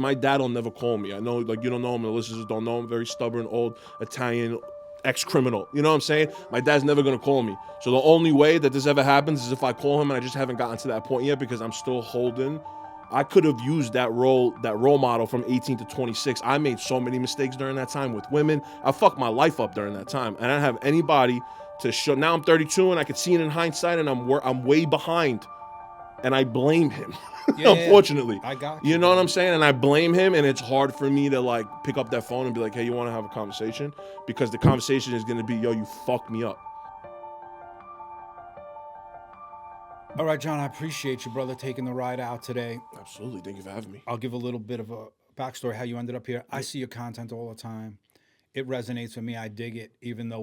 My dad will never call me. I know, like, you don't know him, the listeners don't know him. Very stubborn, old Italian ex-criminal. You know what I'm saying? My dad's never gonna call me. So the only way that this ever happens is if I call him, and I just haven't gotten to that point yet because I'm still holding. I could have used that role model from 18 to 26. I made so many mistakes during that time with women. I fucked my life up during that time, and I don't have anybody to show. Now I'm 32, and I could see it in hindsight, and I'm way behind, and I blame him. Yeah, Unfortunately, I got you know what I'm saying, and I blame him, and it's hard for me to like pick up that phone and be like, hey, you want to have a conversation? Because the conversation is going to be, yo, you fucked me up. All right, John, I appreciate you, brother, taking the ride out today. Absolutely. Thank you for having me. I'll give a little bit of a backstory how you ended up here. I see your content all the time. It resonates with me. I dig it, even though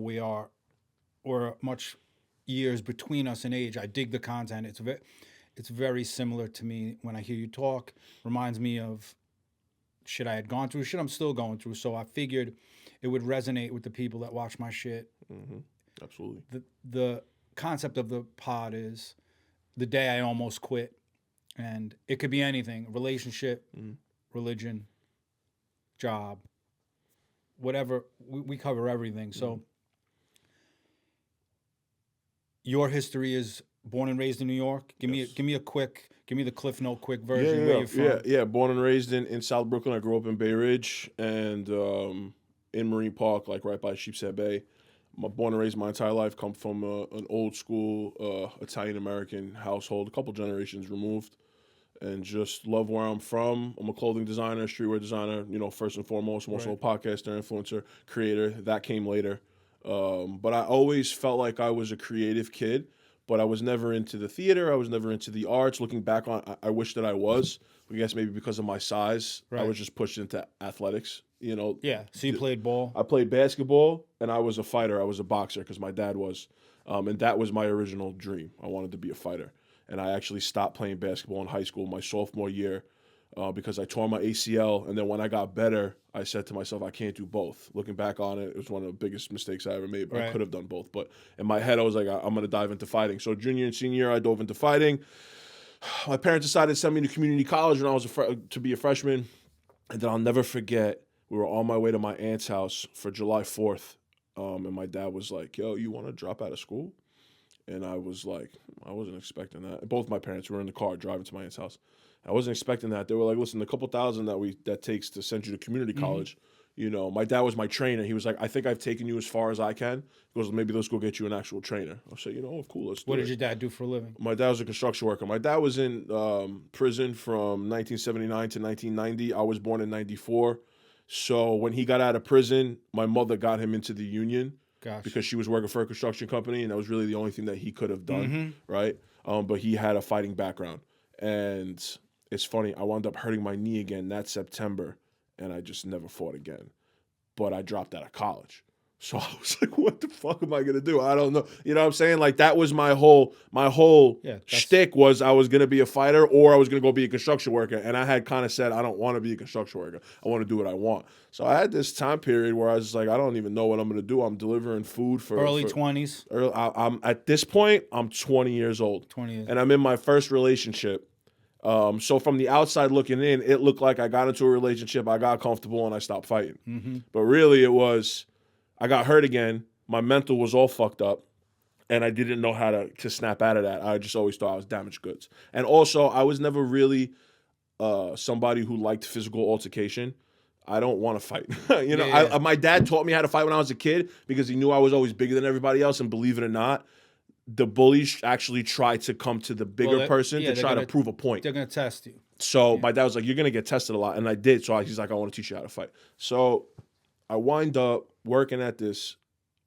we're much years between us in age. I dig the content. It's very similar to me when I hear you talk. Reminds me of shit I had gone through, shit I'm still going through. So I figured it would resonate with the people that watch my shit. Mm-hmm. Absolutely. The concept of the pod is the day I almost quit. And it could be anything, relationship, religion, job, whatever. We cover everything. So your history is born and raised in New York. Give me the Cliff Note quick version. Where you're from. Yeah. Born and raised in South Brooklyn. I grew up in Bay Ridge and in Marine Park, like right by Sheepshead Bay. Born and raised my entire life. Come from an old school Italian American household, a couple generations removed, and just love where I'm from. I'm a clothing designer, streetwear designer. You know, first and foremost. I'm also a podcaster, influencer, creator. That came later. But I always felt like I was a creative kid. But I was never into the theater. I was never into the arts. Looking back on, I wish that I was. I guess maybe because of my size, I was just pushed into athletics. You know. Yeah. So you played ball. I played basketball, and I was a fighter. I was a boxer because my dad was, and that was my original dream. I wanted to be a fighter, and I actually stopped playing basketball in high school my sophomore year. Because I tore my ACL, and then when I got better, I said to myself, I can't do both. Looking back on it, it was one of the biggest mistakes I ever made, but I could have done both. But in my head, I was like, I'm going to dive into fighting. So junior and senior year, I dove into fighting. My parents decided to send me to community college when I was to be a freshman. And then I'll never forget, we were on my way to my aunt's house for July 4th, and my dad was like, yo, you want to drop out of school? And I was like, I wasn't expecting that. Both my parents were in the car driving to my aunt's house. I wasn't expecting that. They were like, listen, the couple thousand that takes to send you to community college, you know, my dad was my trainer. He was like, I think I've taken you as far as I can. He goes, maybe let's go get you an actual trainer. I said, you know, cool, let's do it. What did your dad do for a living? My dad was a construction worker. My dad was in prison from 1979 to 1990. I was born in 94. So when he got out of prison, my mother got him into the union. Because she was working for a construction company, and that was really the only thing that he could have done, right? But he had a fighting background. And it's funny, I wound up hurting my knee again that September, and I just never fought again. But I dropped out of college. So I was like, what the fuck am I going to do? I don't know. You know what I'm saying? Like, that was my whole shtick was I was going to be a fighter or I was going to go be a construction worker. And I had kind of said, I don't want to be a construction worker. I want to do what I want. So I had this time period where I was just like, I don't even know what I'm going to do. I'm delivering food for... Early 20s? I'm at this point, I'm 20 years old. 20 years. And I'm in my first relationship. So from the outside looking in, it looked like I got into a relationship, I got comfortable, and I stopped fighting. But really it was... I got hurt again. My mental was all fucked up, and I didn't know how to snap out of that. I just always thought I was damaged goods. And also, I was never really somebody who liked physical altercation. I don't want to fight. My dad taught me how to fight when I was a kid because he knew I was always bigger than everybody else, and believe it or not, the bullies actually try to come to the bigger person to try to prove a point. They're going to test you. So my dad was like, you're going to get tested a lot, and I did. So he's like, I want to teach you how to fight. So I wind up working at this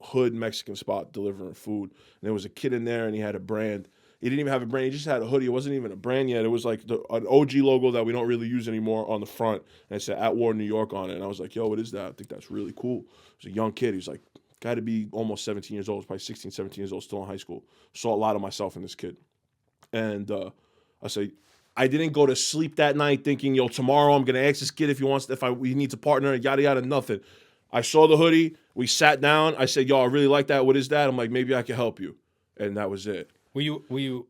hood Mexican spot delivering food. And there was a kid in there, and he had a brand. He didn't even have a brand. He just had a hoodie. It wasn't even a brand yet. It was like an OG logo that we don't really use anymore on the front. And it said At War New York on it. And I was like, yo, what is that? I think that's really cool. It was a young kid. He's like, got to be almost 17 years old. Probably 16, 17 years old, still in high school. Saw a lot of myself in this kid. And I say, I didn't go to sleep that night thinking, yo, tomorrow I'm going to ask this kid if he needs a partner, yada, yada, nothing. I saw the hoodie. We sat down. I said, yo, I really like that. What is that? I'm like, maybe I can help you. And that was it. Were you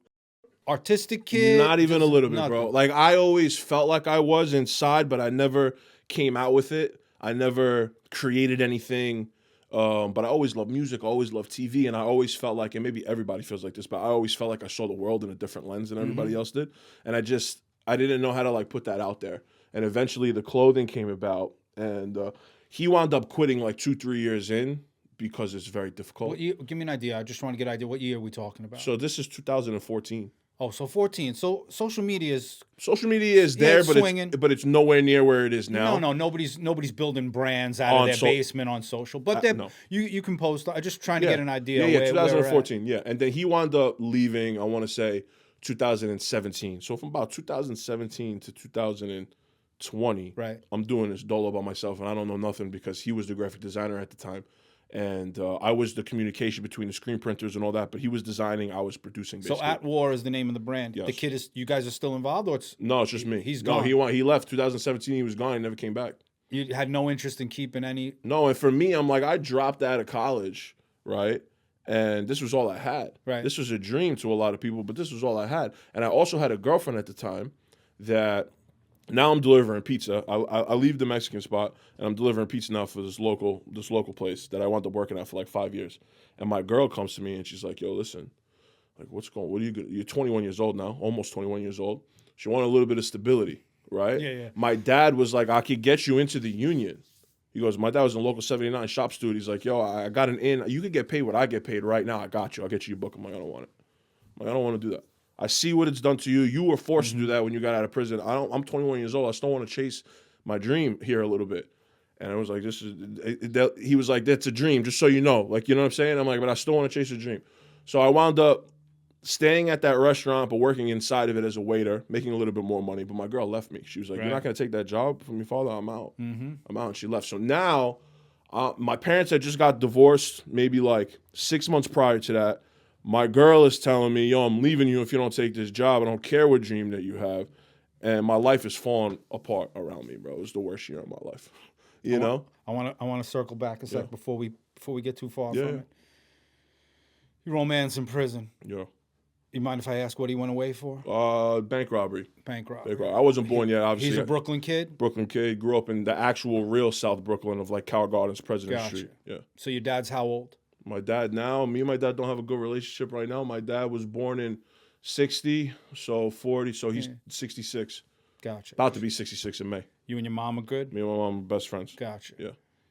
artistic kid? Not even a Just little bit, nothing? bro. Like I always felt like I was inside, but I never came out with it. I never created anything. But I always loved music, I always loved TV, and I always felt like, and maybe everybody feels like this, but I always felt like I saw the world in a different lens than everybody else did. And I didn't know how to like put that out there. And eventually the clothing came about, and he wound up quitting like 2-3 years in because it's very difficult. What year, give me an idea. I just want to get an idea. What year are we talking about? So this is 2014. Oh, so 14. So social media is there, it's but swinging. it's nowhere near where it is now. no. Nobody's building brands out On of their so- basement on social. But they're no. you can post. I'm just trying to get an idea. Yeah, where 2014. Yeah, and then he wound up leaving. I want to say 2017. So from about 2017 to 2020, Right. I'm doing this dolo by myself, and I don't know nothing because he was the graphic designer at the time, and I was the communication between the screen printers and all that. But he was designing, I was producing. Basically. So At War is the name of the brand. Yes. The kid is. You guys are still involved, or it's No, it's just me. He's No, gone. he left 2017. He was gone. He never came back. You had no interest in keeping any. No, and for me, I'm like, I dropped out of college, right? And this was all I had. Right. This was a dream to a lot of people, but this was all I had. And I also had a girlfriend at the time that now I'm delivering pizza. I leave the Mexican spot and I'm delivering pizza now for this local place that I wound up working at for like 5 years. And my girl comes to me and she's like, "Yo, listen, like what are you good? You're 21 years old now, almost 21 years old. She wanted a little bit of stability, right? Yeah. My dad was like, I could get you into the union. He goes, my dad was in local 79 shop steward. He's like, yo, I got an in. You could get paid what I get paid right now. I got you. I'll get you your book. I'm like, I don't want it. I'm like, I don't want to do that. I see what it's done to you. You were forced to do that when you got out of prison. I'm 21 years old. I still want to chase my dream here a little bit. And I was like, he was like, that's a dream, just so you know. Like, you know what I'm saying? I'm like, but I still want to chase a dream. So I wound up staying at that restaurant, but working inside of it as a waiter, making a little bit more money. But my girl left me. She was like, Right. You're not going to take that job from your father? I'm out. I'm out. And she left. So now my parents had just got divorced maybe like 6 months prior to that. My girl is telling me, yo, I'm leaving you if you don't take this job. I don't care what dream that you have. And my life is falling apart around me, bro. It was the worst year of my life. You know? I want to circle back a sec before we get too far from Yeah. it. Your old man's in prison. Yeah. You mind if I ask what he went away for? Bank robbery. Bank robbery. I wasn't born yet, obviously. He's a Brooklyn kid. Brooklyn kid. Grew up in the actual real South Brooklyn of like Coward Gardens, President Gotcha. Street. Yeah. So your dad's how old? Me and my dad don't have a good relationship right now. My dad was born in 60, so 40, so he's 66. Gotcha. About to be 66 in May. You and your mom are good? Me and my mom are best friends. Gotcha. Yeah.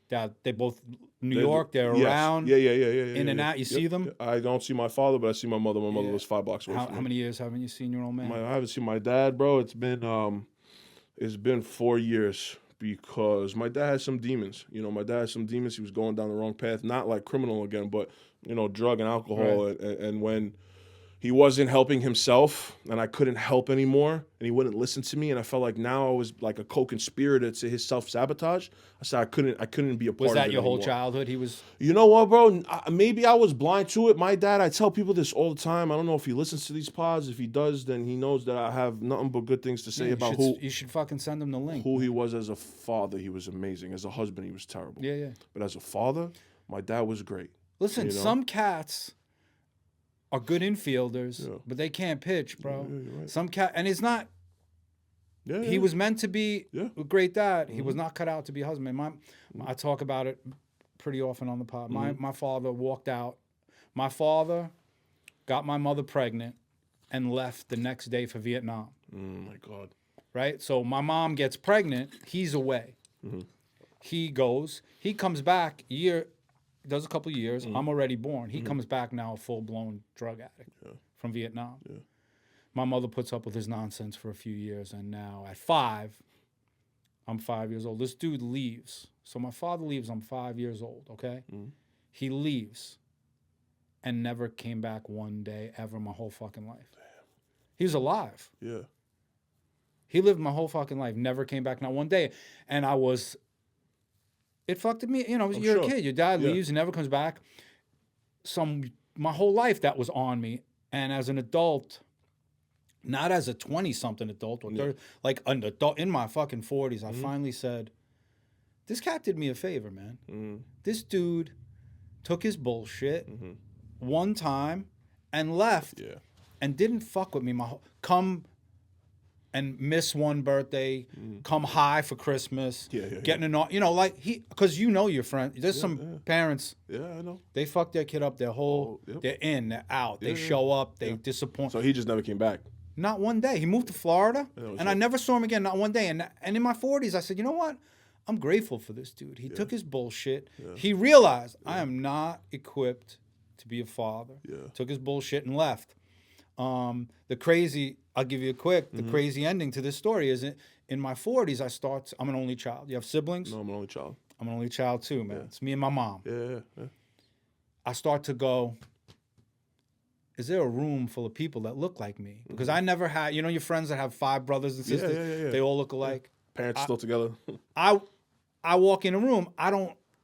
Dad, they both New York. They're Yes. around. Yeah. In and out. You see them? I don't see my father, but I see my mother. My mother lives 5 blocks away from me. How many years haven't you seen your old man? I haven't seen my dad, bro. It's been 4 years because my dad had some demons. You know, my dad had some demons. He was going down the wrong path, not like criminal again, but you know, drug and alcohol. Right. And when he wasn't helping himself, and I couldn't help anymore, and he wouldn't listen to me, and I felt like now I was like a co-conspirator to his self-sabotage. I said I couldn't be a part of it. Was that your whole anymore. childhood? He was. You know what, bro? Maybe I was blind to it. My dad, I tell people this all the time. I don't know if he listens to these pods. If he does, then he knows that I have nothing but good things to say about You should fucking send him the link. who he was as a father. He was amazing. As a husband, he was terrible. Yeah. But as a father, my dad was great. Listen, You know? some cats are good infielders, Yeah. but they can't pitch, bro. Yeah, you're right. Some cat, and it's not. Yeah, He was meant to be a great dad. He was not cut out to be a husband. I talk about it pretty often on the pod. My father walked out. My father got my mother pregnant and left the next day for Vietnam. Oh my God. Right? So my mom gets pregnant. He's away. He goes. He comes back does a couple years. I'm already born. He comes back now a full-blown drug addict from Vietnam. Yeah. My mother puts up with his nonsense for a few years, and now at 5, I'm 5 years old. This dude leaves. So my father leaves, I'm 5 years old, okay? He leaves and never came back one day ever my whole fucking life. Damn. He was alive. Yeah. He lived my whole fucking life, never came back not one day. And it fucked me. You know, you're a kid. Your dad leaves and never comes back. My whole life that was on me. And as an adult, not as a 20-something adult, or 30, like an adult in my fucking 40s, I finally said, this cat did me a favor, man. This dude took his bullshit one time and left. Yeah. and didn't fuck with me come and miss one birthday, come high for Christmas, getting an, like because your friend. There's some parents. Yeah, I know. They fuck their kid up. Their whole, they're in, they're out. They show up, they disappoint. So he just never came back. Not one day. He moved to Florida, and I never saw him again. Not one day. And in my 40s, I said, you know what? I'm grateful for this dude. He took his bullshit. He realized I am not equipped to be a father. Took his bullshit and left. I'll give you the crazy ending to this story is in my 40s, I'm an only child. You have siblings? No, I'm an only child. I'm an only child too, man. It's me and my mom. Yeah. I start to go, is there a room full of people that look like me? Because I never had, your friends that have 5 brothers and sisters, they all look alike. Parents still together. I walk in a room,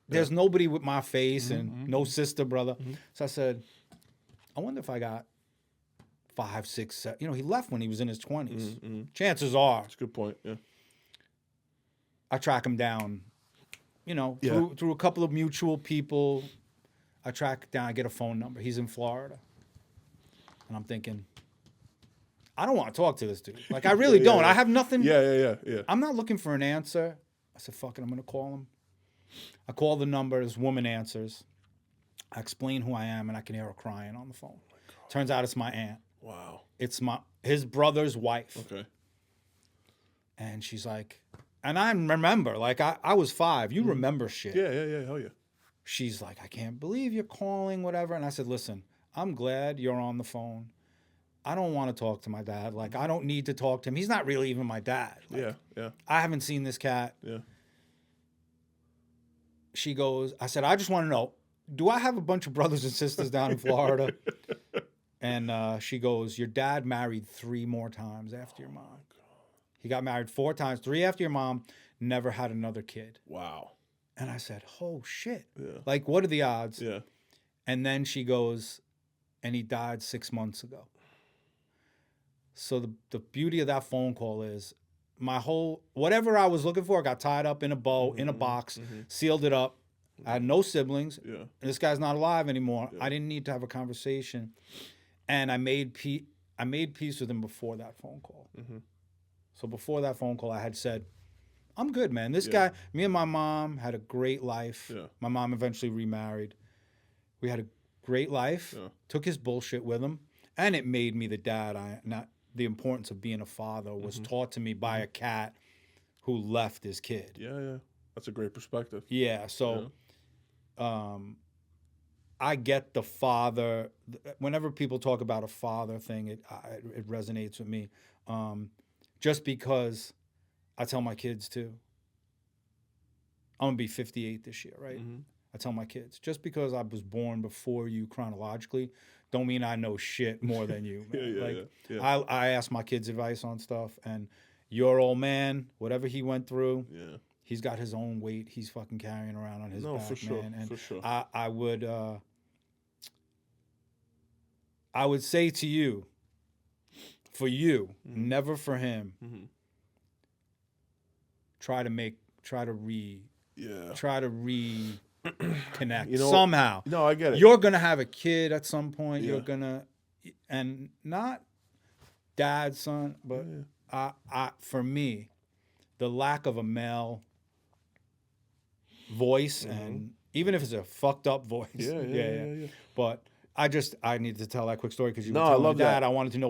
there's nobody with my face and no sister, brother. So I said, I wonder if I got 5, 6, 7. He left when he was in his 20s. Chances are. That's a good point, yeah. I track him down, through a couple of mutual people. I track down, I get a phone number. He's in Florida. And I'm thinking, I don't want to talk to this dude. Like, I really don't. I have nothing. Yeah. I'm not looking for an answer. I said, fuck it, I'm going to call him. I call the number. This woman answers. I explain who I am, and I can hear her crying on the phone. Turns out it's my aunt. Wow. It's his brother's wife. Okay. And she's like, and I remember, like, I was 5. You remember shit. Yeah. Hell yeah. She's like, I can't believe you're calling, whatever. And I said, listen, I'm glad you're on the phone. I don't want to talk to my dad. Like, I don't need to talk to him. He's not really even my dad. Like, yeah. I haven't seen this cat. Yeah. She goes, I said, I just want to know, do I have a bunch of brothers and sisters down in Florida? And she goes, your dad married 3 more times after your mom. He got married 4 times, 3 after your mom, never had another kid. Wow. And I said, oh, shit. Yeah. Like, what are the odds? Yeah. And then she goes, and he died 6 months ago. So the beauty of that phone call is whatever I was looking for got tied up in a bow, in a box, sealed it up. I had no siblings. Yeah. And this guy's not alive anymore. Yeah. I didn't need to have a conversation. And I made peace with him before that phone call. So before that phone call, I had said, I'm good, man. This guy, me and my mom had a great life. Yeah. My mom eventually remarried. We had a great life. Yeah. Took his bullshit with him. And it made me the dad. The importance of being a father was taught to me by a cat who left his kid. Yeah. That's a great perspective. Yeah. So, I get the father. Whenever people talk about a father thing, it resonates with me. Just because I tell my kids too. I'm gonna be 58 this year, right? I tell my kids, just because I was born before you chronologically, don't mean I know shit more than you. Man. I ask my kids advice on stuff, and your old man, whatever he went through, he's got his own weight he's fucking carrying around on his back, for sure, man. And for sure. I would say to you, for you, never for him. Try to reconnect somehow. No, I get it. You're gonna have a kid at some point. Yeah. You're gonna, and not dad, son, but I for me, the lack of a male voice, and even if it's a fucked up voice, yeah. But I need to tell that quick story because you were telling me, Dad, I wanted you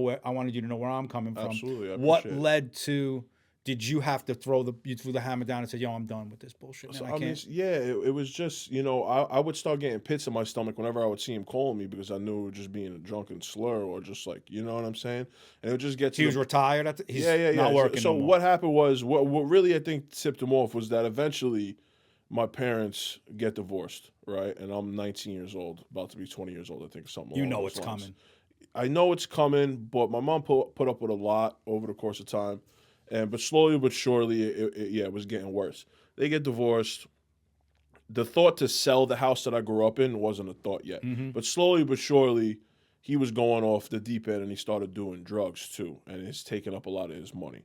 to know where I'm coming from. Absolutely. What led to? Did you have to throw the hammer down and say, yo, I'm done with this bullshit, man, So, I can't? it was just, I would start getting pits in my stomach whenever I would see him calling me because I knew it was just being a drunken slur or just like, you know what I'm saying? And it would just get to He was retired? He's not working So no more. what happened was, what really I think tipped him off was that eventually my parents get divorced, right? And I'm 19 years old, about to be 20 years old, I think, something along those it's lines. coming. I know it's coming, but my mom put up with a lot over the course of time. But slowly but surely, it was getting worse. They get divorced. The thought to sell the house that I grew up in wasn't a thought yet. But slowly but surely, he was going off the deep end and he started doing drugs too. And it's taking up a lot of his money.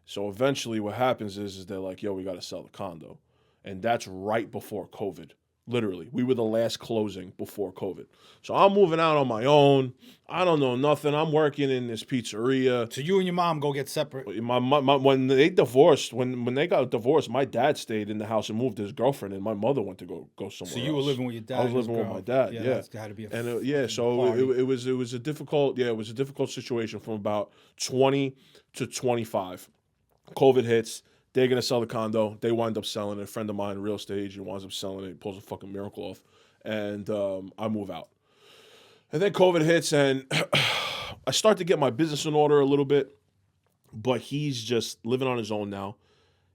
So eventually what happens is they're like, yo, we got to sell the condo. And that's right before COVID. Literally, we were the last closing before COVID. So I'm moving out on my own. I don't know nothing. I'm working in this pizzeria. So you and your mom go get separate. When they divorced, when they got divorced, my dad stayed in the house and moved his girlfriend, and my mother went to go somewhere. So you were else. living with your dad. I was living with my dad. Yeah, that's got to be a and party. it was a difficult situation from about 20 to 25. COVID hits. They're gonna sell the condo. They wind up selling it. A friend of mine, real estate agent, winds up selling it. He pulls a fucking miracle off, and I move out. And then COVID hits, and I start to get my business in order a little bit. But he's just living on his own now.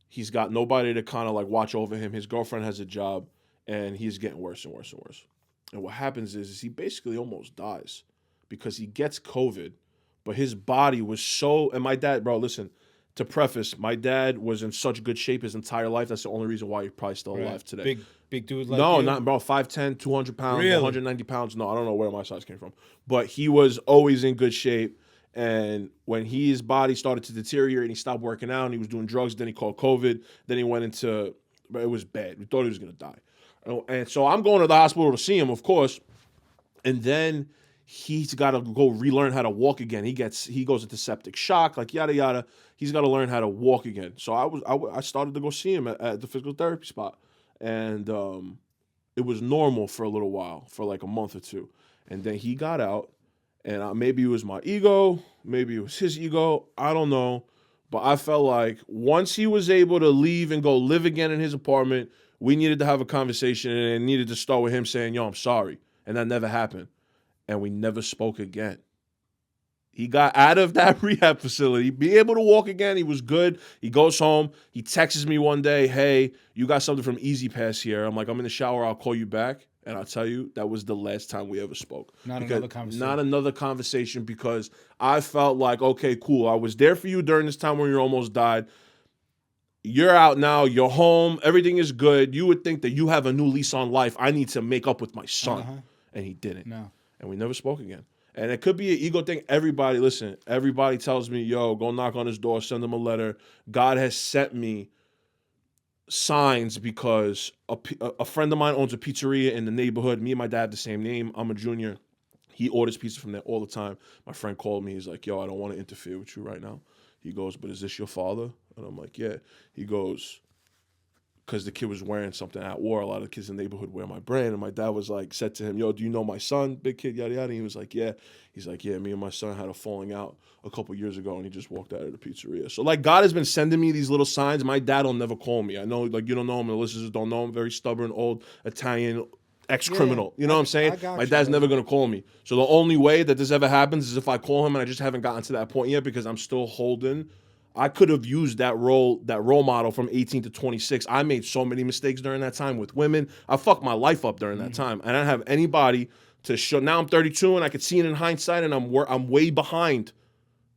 He's got nobody to kind of like watch over him. His girlfriend has a job, and he's getting worse and worse and worse. And what happens is he basically almost dies because he gets COVID, but his body was so. And my dad, bro, listen. To preface, my dad was in such good shape his entire life. That's the only reason why he's probably still alive today. Big dude like no, you? not bro. 5'10", 200 pounds, Really? 190 pounds. No, I don't know where my size came from. But he was always in good shape. And when his body started to deteriorate and he stopped working out and he was doing drugs, then he caught COVID. Then he went into, it was bad. We thought he was going to die. And so I'm going to the hospital to see him, of course. And then he's got to go relearn how to walk again. He goes into septic shock, like yada yada. He's got to learn how to walk again. So I started to go see him at the physical therapy spot, and it was normal for a little while, for like a month or two, and then he got out, and maybe it was my ego, maybe it was his ego, I don't know, but I felt like once he was able to leave and go live again in his apartment, we needed to have a conversation, and it needed to start with him saying, "Yo, I'm sorry," and that never happened. And we never spoke again. He got out of that rehab facility, be able to walk again. He was good. He goes home. He texts me one day, "Hey, you got something from Easy Pass here." I'm like, "I'm in the shower. I'll call you back." And I'll tell you, that was the last time we ever spoke. Not another conversation because I felt like, okay, cool. I was there for you during this time when you almost died. You're out now. You're home. Everything is good. You would think that you have a new lease on life. I need to make up with my son. And he didn't. No. And we never spoke again. And it could be an ego thing. Everybody tells me, "Yo, go knock on his door, send him a letter." God has sent me signs because a friend of mine owns a pizzeria in the neighborhood. Me and my dad have the same name. I'm a junior. He orders pizza from there all the time. My friend called me. He's like, "Yo, I don't want to interfere with you right now." He goes, "But is this your father?" And I'm like, "Yeah." He goes, because the kid was wearing something at war. A lot of kids in the neighborhood wear my brand. And my dad was like, said to him, "Yo, do you know my son, big kid, yada, yada?" And he was like, "Yeah." He's like, "Yeah, me and my son had a falling out a couple years ago." And he just walked out of the pizzeria. So, like, God has been sending me these little signs. My dad will never call me. I know, like, you don't know him. The listeners don't know him. Very stubborn, old Italian ex-criminal. You know what I'm saying? My dad's never going to call me. So the only way that this ever happens is if I call him, and I just haven't gotten to that point yet because I'm still holding. I could have used that role model from 18 to 26. I made so many mistakes during that time with women. I fucked my life up during that time. And I don't have anybody to show. Now I'm 32 and I could see it in hindsight, and I'm way behind.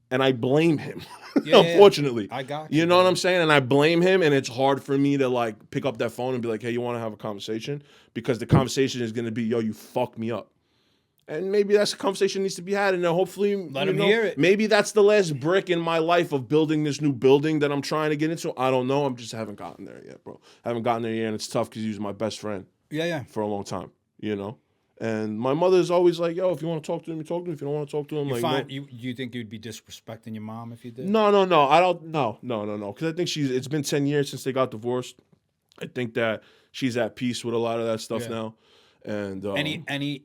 And I blame him, unfortunately. I got you. You know what I'm saying? And I blame him, and it's hard for me to like pick up that phone and be like, "Hey, you want to have a conversation?" Because the conversation is going to be, "Yo, you fucked me up." And maybe that's a conversation that needs to be had, and then hopefully let him hear it. Maybe that's the last brick in my life of building this new building that I'm trying to get into. I don't know. I'm just haven't gotten there yet, bro. Haven't gotten there yet, and it's tough because he was my best friend. Yeah. For a long time, you know. And my mother's always like, "Yo, if you want to talk to him, you talk to him. If you don't want to talk to him, You think you'd be disrespecting your mom if you did? No. I don't. No. Because I think it's been 10 years since they got divorced. I think that she's at peace with a lot of that stuff now. And any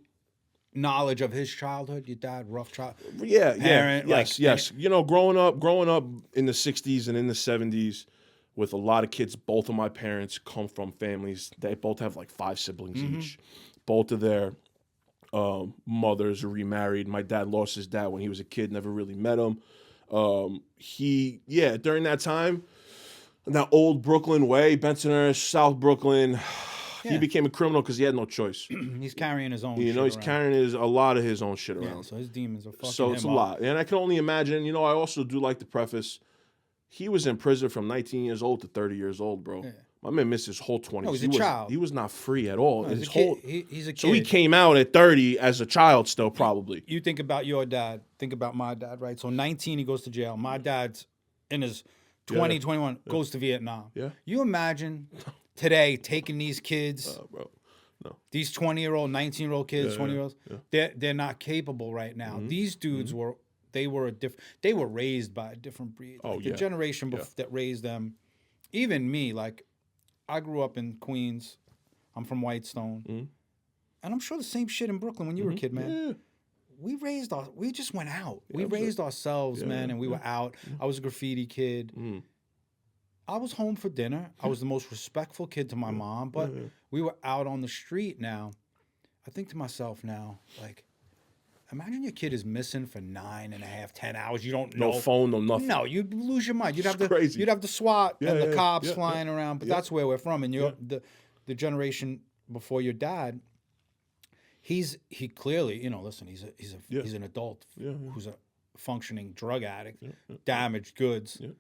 knowledge of his childhood? Your dad, rough child? Parent, yes. You know, growing up in the 60s and in the 70s with a lot of kids, both of my parents come from families. They both have like 5 siblings each. Both of their mothers remarried. My dad lost his dad when he was a kid, never really met him. During that time, that old Brooklyn way, Bensonhurst, South Brooklyn, he became a criminal because he had no choice. He's carrying his own shit he's around. carrying a lot of his own shit around. So his demons are fucking So it's a lot. And I can only imagine, you know, I also do like to preface, he was in prison from 19 years old to 30 years old, bro. Yeah. My man missed his whole 20s. No, he's a child. He was not free at all. No, he's a kid. So he came out at 30 as a child still, probably. You think about your dad. Think about my dad, right? So 19, he goes to jail. My dad's in his 21, goes to Vietnam. Yeah. You imagine today taking these kids No. These 20-year-old, 19-year-old kids, 20-year-olds, they're not capable right now. Mm-hmm. These dudes they were raised by a different breed. Oh, Like the generation that raised them, even me, like I grew up in Queens. I'm from Whitestone. Mm-hmm. And I'm sure the same shit in Brooklyn when you were a kid, man. Yeah. We just went out. Yeah, we raised ourselves, man, and we were out. I was a graffiti kid. Mm. I was home for dinner. I was the most respectful kid to my mom, but we were out on the street now. I think to myself now, like, imagine your kid is missing for 9.5, 10 hours. You don't know. No phone, no nothing. No, you'd lose your mind. You'd have crazy. You'd have the SWAT and the cops yeah, flying around. But that's where we're from. And the generation before your dad, he clearly, listen, he's an adult who's a functioning drug addict, damaged goods. Yeah.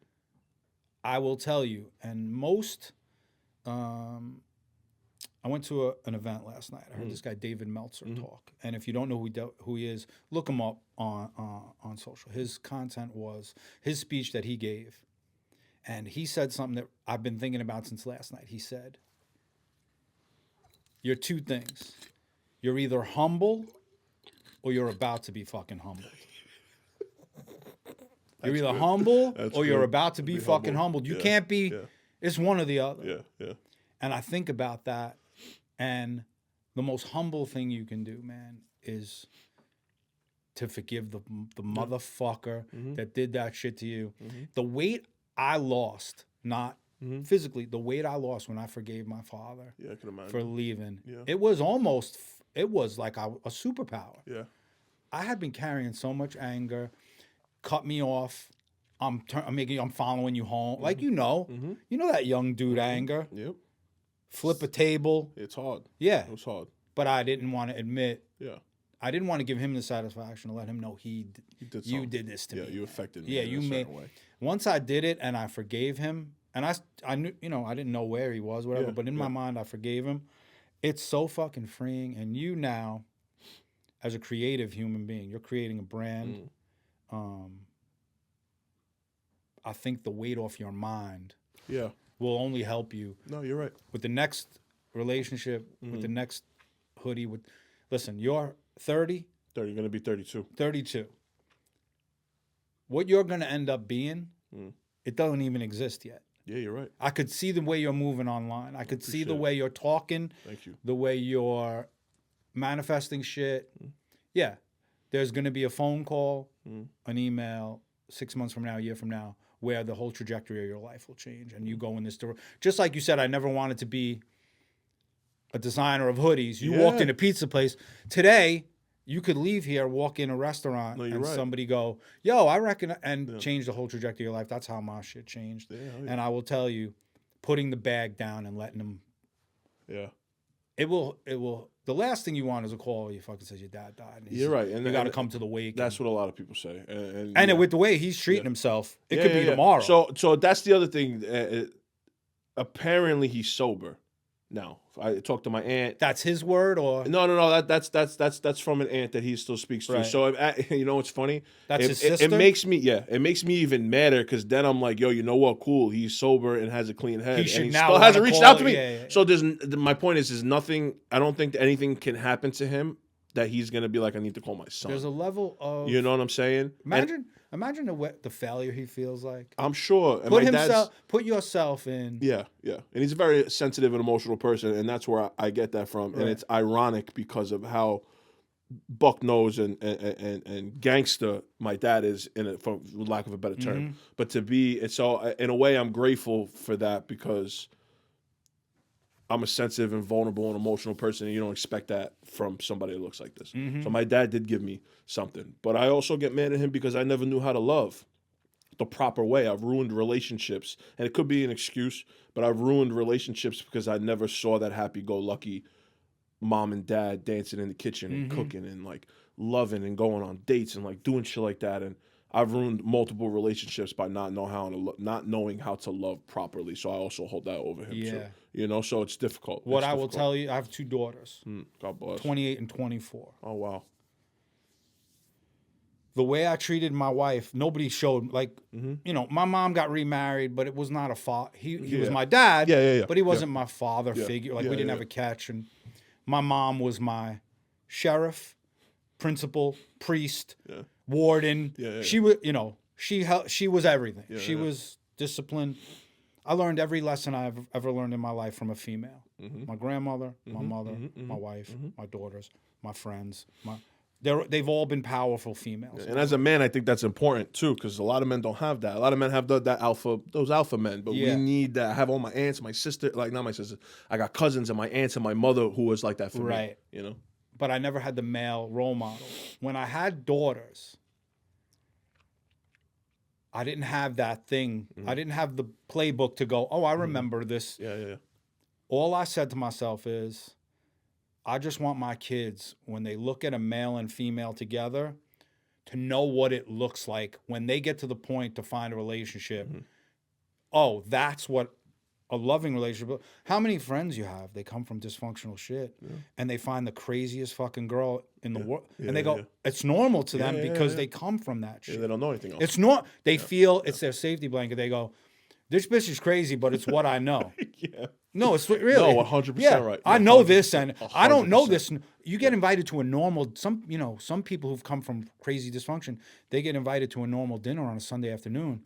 I will tell you, and most, I went to an event last night. I heard this guy David Meltzer talk, and if you don't know who he is, look him up on social. His content was his speech that he gave, and he said something that I've been thinking about since last night. He said, "You're two things. You're either humble, or you're about to be fucking humbled." You're either humble or you're about to be fucking humbled. You can't be, it's one or the other. Yeah. And I think about that, and the most humble thing you can do, man, is to forgive the motherfucker that did that shit to you. The weight I lost, not physically, the weight I lost when I forgave my father I can imagine. for leaving, Yeah. it was like a superpower. Yeah. I had been carrying so much anger. Cut me off. I'm following you home. Like you know that young dude anger. Yep. Flip a table. It's hard. Yeah. It was hard. But I didn't want to admit. Yeah. I didn't want to give him the satisfaction to let him know you did this to me. Yeah, you affected me. Yeah, in you a made. certain way. Once I did it and I forgave him, and I knew, I didn't know where he was, whatever. But in my mind, I forgave him. It's so fucking freeing. And you now, as a creative human being, you're creating a brand. I think the weight off your mind will only help you. No, you're right. With the next relationship, with the next hoodie. Listen, you're 30. 30, you're going to be 32. 32. What you're going to end up being, it doesn't even exist yet. Yeah, you're right. I could see the way you're moving online. I could see the way you're talking. Thank you. The way you're manifesting shit. Yeah. There's going to be a phone call, an email, 6 months from now, a year from now, where the whole trajectory of your life will change and you go in this direction. Just like you said, I never wanted to be a designer of hoodies. You walked in a pizza place. Today, you could leave here, walk in a restaurant, and somebody go, yo, I reckon, and change the whole trajectory of your life. That's how my shit changed. And I will tell you, putting the bag down and letting them. Yeah. It will. The last thing you want is a call you fucking says your dad died. You're right. And you got to come to the wake. That's what a lot of people say. And with the way he's treating himself, it could be tomorrow. So that's the other thing. Apparently he's sober now. I talked to my aunt. That's his word, or no. That's from an aunt that he still speaks to. Right. So you know what's funny? That's his sister. It makes me even madder because then I'm like, yo, you know what? Cool. He's sober and has a clean head. He should and he now still hasn't reached out to me. Yeah. So my point is nothing. I don't think that anything can happen to him that he's gonna be like, I need to call my son. There's a level of, you know what I'm saying? Imagine the failure he feels like. I'm sure. Put yourself in. Yeah. And he's a very sensitive and emotional person, and that's where I get that from. Right. And it's ironic because of how buck nose and gangster my dad is, for lack of a better term. But in a way, I'm grateful for that because I'm a sensitive and vulnerable and emotional person, and you don't expect that from somebody that looks like this. So my dad did give me something. But I also get mad at him because I never knew how to love the proper way. I've ruined relationships, and it could be an excuse, but I've ruined relationships because I never saw that happy-go-lucky mom and dad dancing in the kitchen and cooking and, like, loving and going on dates and, like, doing shit like that. And I've ruined multiple relationships by not knowing how to love properly. So I also hold that over him too. You know, so it's difficult. I will tell you, I have two daughters. God bless. 28 and 24. Oh, wow. The way I treated my wife, nobody showed, like, my mom got remarried, but it was not a father. He was my dad, but he wasn't my father figure. Like, we didn't have a catch. And My mom was my sheriff, principal, priest, Yeah. warden. Yeah. She was, she was everything. Yeah, She yeah. was disciplined. I learned every lesson I've ever learned in my life from a female. Mm-hmm. My grandmother, my mother, mm-hmm, my wife, mm-hmm. my daughters, my friends. They've all been powerful females. And as a man, I think that's important too, because a lot of men don't have that. A lot of men have those alpha men, but we Yeah. need that. I have all my aunts, my sister, like not my sister. I got cousins and my aunts and my mother who was like that for me. Right. You know. But I never had the male role model. When I had daughters, I didn't have that thing. I didn't have the playbook to go, oh, I remember this. Yeah. All I said to myself is, I just want my kids, when they look at a male and female together, to know what it looks like when they get to the point to find a relationship. Oh, that's what a loving relationship. How many friends you have? They come from dysfunctional shit, and they find the craziest fucking girl in the world, and they go, it's normal to them because they come from that shit. They don't know anything else. It's not. They feel it's their safety blanket. They go, this bitch is crazy, but it's what I know. Yeah. No, it's really. No, 100% right. I know this, and I don't know 100%. this. You get invited to a normal. Some people who've come from crazy dysfunction, they get invited to a normal dinner on a Sunday afternoon.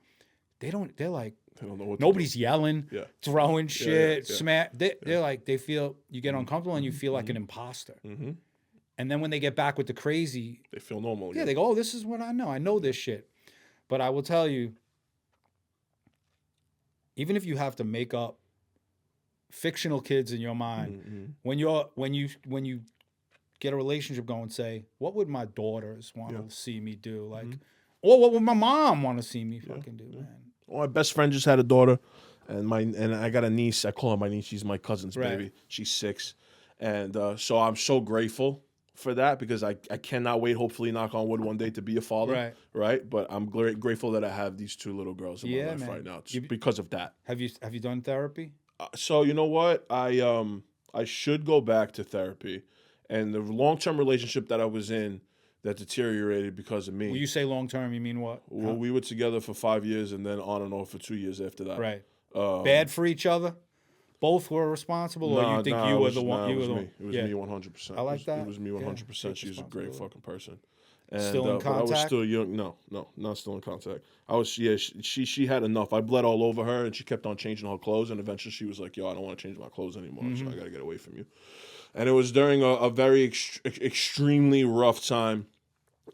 They don't. They're like, They don't know what nobody's yelling, Yeah. throwing shit, yeah. smack. They're like, they feel you get uncomfortable and you feel like an imposter. And then when they get back with the crazy, They feel normal. yeah, they go, oh, this is what I know. I know this shit. But I will tell you, even if you have to make up fictional kids in your mind, when you get a relationship going, say, what would my daughters want to see me do? Like, or what would my mom want to see me fucking do, man? Well, my best friend just had a daughter, and I got a niece. I call her my niece. She's my cousin's Right. baby. She's 6, and so I'm so grateful for that because I cannot wait. Hopefully, knock on wood, one day to be a father. Right. Right. But I'm grateful that I have these 2 little girls in my life man. right now, just because of that. Have you done therapy? So you know what? I should go back to therapy, and the long-term relationship that I was in that deteriorated because of me. When you say long term, you mean what? Well, we were together for 5 years and then on and off for 2 years after that. Right. Bad for each other? Both were responsible, or you think you were the one? It was me. It was me 100%. I like that. It was me 100%. Yeah, She's a great fucking person. And, Still in but I was contact? still young. No, not still in contact. I was. Yeah, she had enough. I bled all over her, and she kept on changing her clothes. And eventually, she was like, "Yo, I don't want to change my clothes anymore. So I got to get away from you." And it was during a very extremely rough time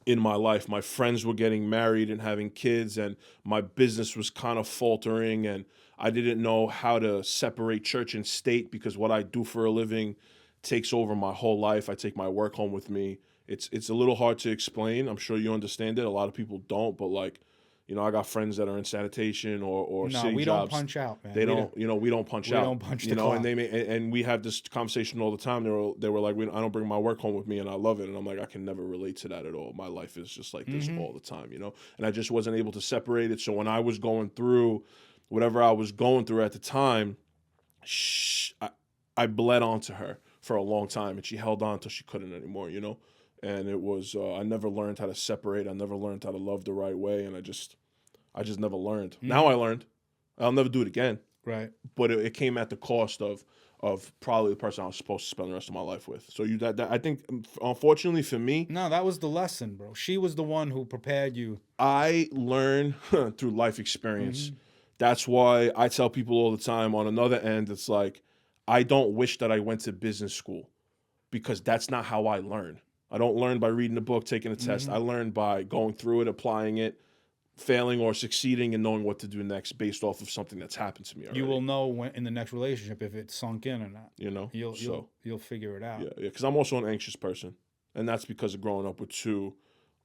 in my life. My friends were getting married and having kids, and my business was kind of faltering, and I didn't know how to separate church and state because what I do for a living takes over my whole life. I take my work home with me. It's a little hard to explain. I'm sure you understand it. A lot of people don't, but like, I got friends that are in sanitation or No, city we jobs. don't punch out, man. They don't, we don't punch out. don't punch the and clock. and we have this conversation all the time. They were like, I don't bring my work home with me, and I love it. And I'm like, I can never relate to that at all. My life is just like this all the time, And I just wasn't able to separate it. So when I was going through whatever I was going through at the time, I bled onto her for a long time, and she held on till she couldn't anymore, And it was I never learned how to separate. I never learned how to love the right way, and I just never learned. Now I learned. I'll never do it again. Right. But it came at the cost of probably the person I was supposed to spend the rest of my life with. So that I think, unfortunately for me, No, that was the lesson, bro. She was the one who prepared you. I learn through life experience. That's why I tell people all the time on another end, it's like, I don't wish that I went to business school because that's not how I learn. I don't learn by reading a book, taking a test. I learn by going through it, applying it, failing or succeeding, and knowing what to do next based off of something that's happened to me already. You will know when in the next relationship if it's sunk in or not. You'll figure it out. Yeah, because I'm also an anxious person, and that's because of growing up with 2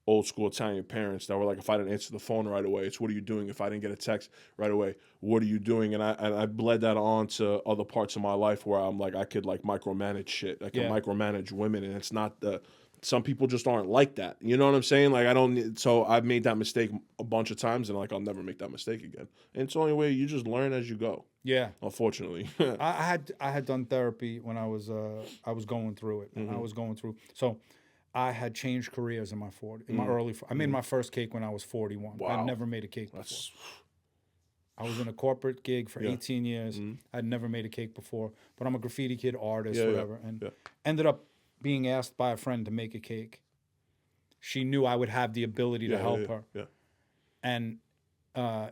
old school Italian parents that were like, if I didn't answer the phone right away, it's what are you doing? If I didn't get a text right away, what are you doing? And I bled that on to other parts of my life where I'm like, I could like micromanage shit. I can micromanage women, and it's not some people just aren't like that. You know what I'm saying? Like so I've made that mistake a bunch of times, and like I'll never make that mistake again. And it's the only way. You just learn as you go. Yeah. Unfortunately. I had done therapy when I was going through it. And I was going through. So I had changed careers in my early. I made my first cake when I was 41. Wow. I'd never made a cake before. I was in a corporate gig for Yeah. 18 years. I'd never made a cake before, but I'm a graffiti kid, artist, Yeah, whatever. And yeah. ended up being asked by a friend to make a cake. She knew I would have the ability to help her. Yeah. And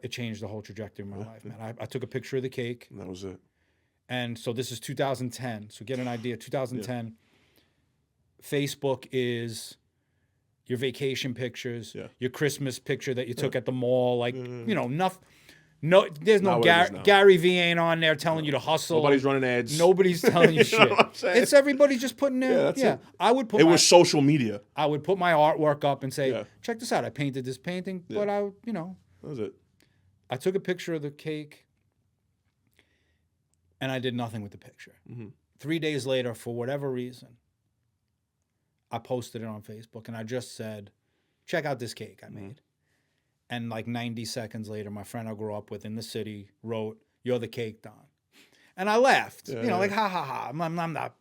it changed the whole trajectory of my life, man. I took a picture of the cake. And that was it. And so this is 2010. So get an idea. 2010, Facebook is your vacation pictures, your Christmas picture that you took at the mall. Like, you know, no, there's no Not what it is now. Gary V ain't on there telling you to hustle. Nobody's running ads. Nobody's telling you shit. know what I'm saying? It's everybody just putting their, that's it. I would put It was social media. I would put my artwork up and say, Yeah. check this out. I painted this painting, but That was it. I took a picture of the cake and I did nothing with the picture. 3 days later, for whatever reason, I posted it on Facebook and I just said, check out this cake I made. And like 90 seconds later, my friend I grew up with in the city wrote, "You're the cake, Don." And I laughed, like, ha, ha, ha. I'm not.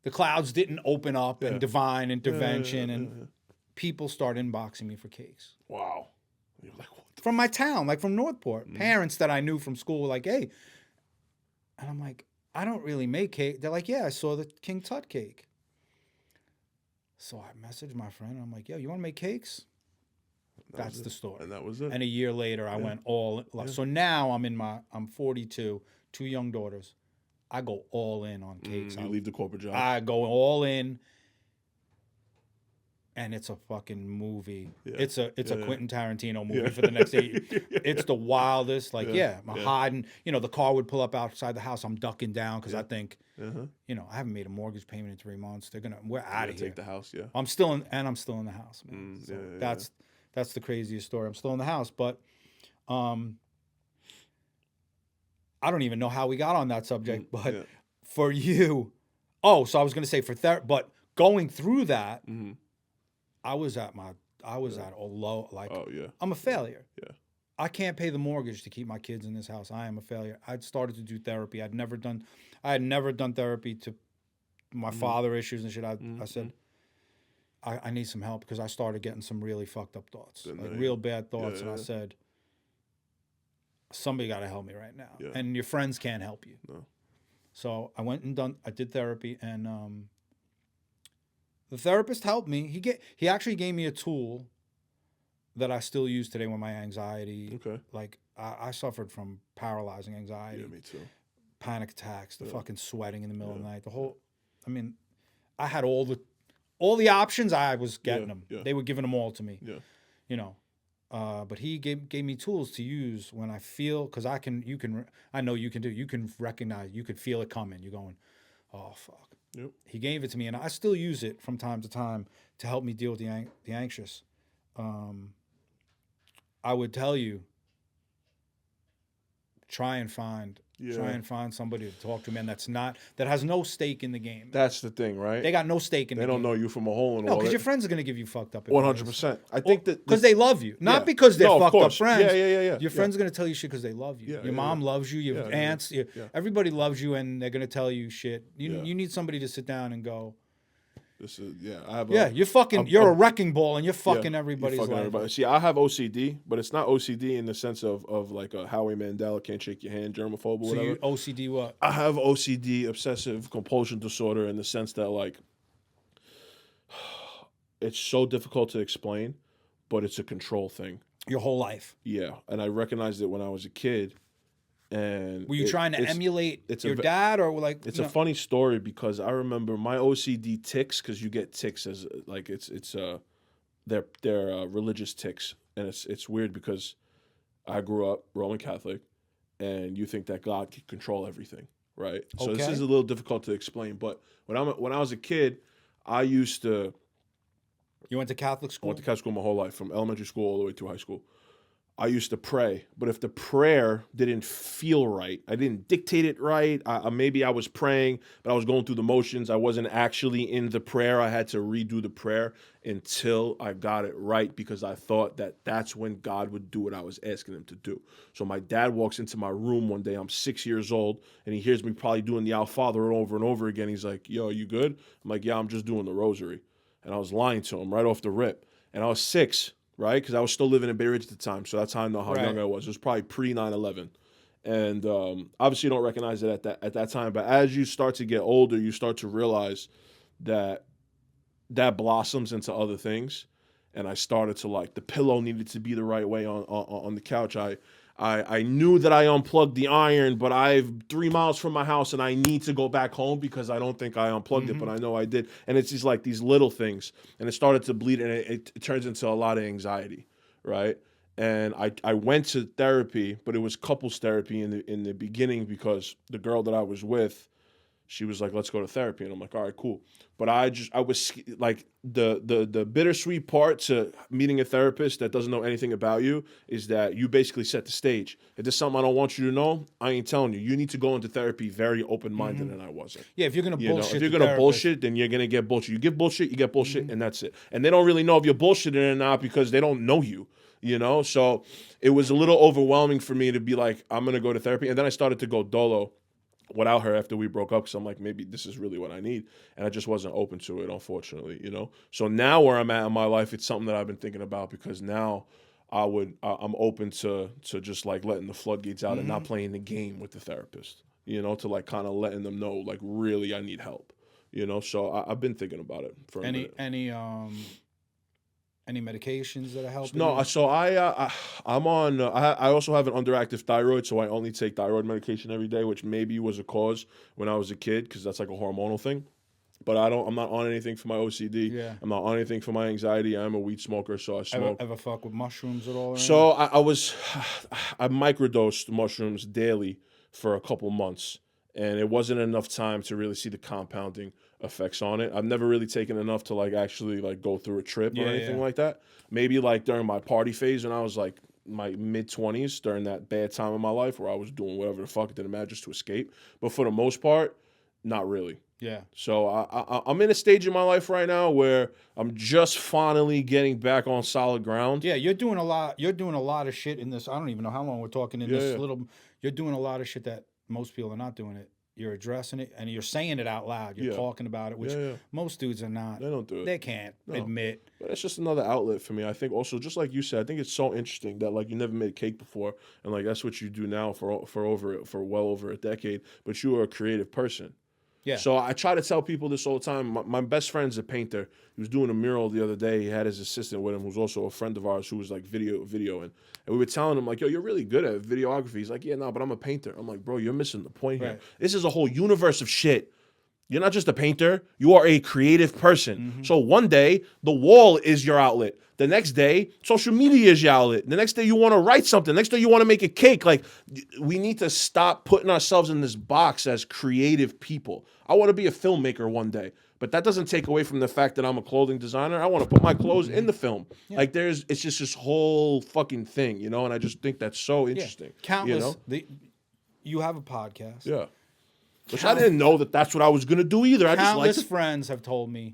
The clouds didn't open up and divine intervention and people started inboxing me for cakes. Wow. You're like, what the From my town, like from Northport. Parents that I knew from school were like, hey. And I'm like, I don't really make cake. They're like, yeah, I saw the King Tut cake. So I messaged my friend. I'm like, yo, you want to make cakes? That's the story. And that was it. And a year later, I went all. So now I'm 42, 2 young daughters. I go all in on cakes. You leave the corporate job. I go all in. And it's a fucking movie. Yeah. It's a Quentin Tarantino movie for the next 8 years. It's the wildest. Like, I'm hiding. You know, the car would pull up outside the house. I'm ducking down because I think, you know, I haven't made a mortgage payment in 3 months. We're out of here. Take the house, I'm still in the house, man. So that's the craziest story. I'm still in the house, but I don't even know how we got on that subject. But for you, so I was going to say for therapy, but going through that. I was at a low, like, I'm a failure. Yeah. I can't pay the mortgage to keep my kids in this house. I am a failure. I'd started to do therapy. I had never done therapy to my father issues and shit. I said, I need some help because I started getting some really fucked up thoughts, real bad thoughts. And I said, somebody got to help me right now. Yeah. And your friends can't help you. No. So I did therapy and, the therapist helped me. He actually gave me a tool that I still use today with my anxiety. Okay. Like I suffered from paralyzing anxiety. Yeah, me too. Panic attacks, the fucking sweating in the middle of the night. I had all the options. I was getting them. Yeah. They were giving them all to me. Yeah. You know. But he gave me tools to use when I feel, because I know you can recognize, you could feel it coming. You're going, oh fuck. Yep. He gave it to me, and I still use it from time to time to help me deal with the anxious. I would tell you, try and find somebody to talk to, man. That has no stake in the game. That's the thing, right? They got no stake in the game. They don't know you from a hole in the wall. No, because your friends are going to give you fucked up. 100%. I think that because they love you, not because they're fucked up friends. Yeah. Your friends are going to tell you shit because they love you. Your mom loves you. Your aunts, everybody loves you, and they're going to tell you shit. You need somebody to sit down and go. This is you're a wrecking ball, and you're fucking everybody's life. Everybody. See, I have OCD, but it's not OCD in the sense of like a Howie Mandel, can't shake your hand, germaphobe, or whatever. So OCD what? I have OCD, obsessive compulsion disorder, in the sense that like it's so difficult to explain, but it's a control thing. Your whole life. Yeah, and I recognized it when I was a kid. And were you trying to emulate your dad, or like? It's a funny story because I remember my OCD tics, because you get tics as like they're religious tics, and it's weird because I grew up Roman Catholic, and you think that God can control everything, right? Okay. So this is a little difficult to explain, but when I was a kid, I used to. You went to Catholic school? I went to Catholic school my whole life, from elementary school all the way to high school. I used to pray, but if the prayer didn't feel right, I didn't dictate it right, maybe I was praying, but I was going through the motions, I wasn't actually in the prayer, I had to redo the prayer until I got it right, because I thought that that's when God would do what I was asking him to do. So my dad walks into my room one day, I'm 6 years old, and he hears me probably doing the Our Father over and over again. He's like, yo, you good? I'm like, yeah, I'm just doing the rosary. And I was lying to him right off the rip. And I was 6. right? Because I was still living in Bay Ridge at the time, so that's how I know how Right. young I was. It was probably pre 9/11, and obviously you don't recognize it at that time. But as you start to get older, you start to realize that that blossoms into other things. And I started to like the pillow needed to be the right way on the couch. I knew that I unplugged the iron, but I'm 3 miles from my house and I need to go back home because I don't think I unplugged it, but I know I did. And it's just like these little things. And it started to bleed and it turns into a lot of anxiety, right? And I went to therapy, but it was couples therapy in the beginning because the girl that I was with, she was like, let's go to therapy. And I'm like, all right, cool. But I was like, the bittersweet part to meeting a therapist that doesn't know anything about you is that you basically set the stage. If there's something I don't want you to know, I ain't telling you. You need to go into therapy very open-minded, and I wasn't. Yeah, if you're gonna bullshit, If you're the gonna therapist, bullshit, then you're gonna get bullshit. You give bullshit, you get bullshit, and that's it. And they don't really know if you're bullshitting or not because they don't know you. So it was a little overwhelming for me to be like, I'm gonna go to therapy, and then I started to go dolo without her after we broke up because I'm like, maybe this is really what I need. And I just wasn't open to it, unfortunately. So now where I'm at in my life, it's something that I've been thinking about because now I'm open to just like letting the floodgates out and not playing the game with the therapist, to like kind of letting them know like really I need help, So I've been thinking about it for a minute. any medications that are helping? No, you? so I'm on. I also have an underactive thyroid, so I only take thyroid medication every day, which maybe was a cause when I was a kid because that's like a hormonal thing. But I'm not on anything for my OCD. Yeah. I'm not on anything for my anxiety. I'm a weed smoker, so I smoke. Ever fuck with mushrooms at all? So I microdosed mushrooms daily for a couple months, and it wasn't enough time to really see the compounding effects on it. I've never really taken enough to like actually like go through a trip or anything like that. Maybe like during my party phase when I was like my mid-20s during that bad time in my life where I was doing whatever the fuck it didn't matter just to escape. But for the most part, not really. Yeah. So I'm in a stage in my life right now where I'm just finally getting back on solid ground. Yeah, you're doing a lot. You're doing a lot of shit in this. I don't even know how long we're talking in this little. You're doing a lot of shit that most people are not doing it. You're addressing it and you're saying it out loud. You're talking about it, which most dudes are not. They don't do it. They can't admit. But it's just another outlet for me. I think also, just like you said, I think it's so interesting that like you never made cake before, and like that's what you do now for well over a decade. But you are a creative person. Yeah. So I try to tell people this all the time. My best friend's a painter. He was doing a mural the other day. He had his assistant with him, who's also a friend of ours, who was like video, and we were telling him like, "Yo, you're really good at videography." He's like, "Yeah, no, but I'm a painter." I'm like, "Bro, you're missing the point here. Right. This is a whole universe of shit. You're not just a painter. You are a creative person. So one day, the wall is your outlet. The next day, social media is your outlet. The next day, you want to write something. The next day, you want to make a cake. Like, we need to stop putting ourselves in this box as creative people. I want to be a filmmaker one day. But that doesn't take away from the fact that I'm a clothing designer. I want to put my clothes in the film. Yeah. Like, it's just this whole fucking thing, And I just think that's so interesting. Yeah. Countless. You have a podcast. Yeah. Which I didn't know that that's what I was gonna do either. I just Countless like friends have told me,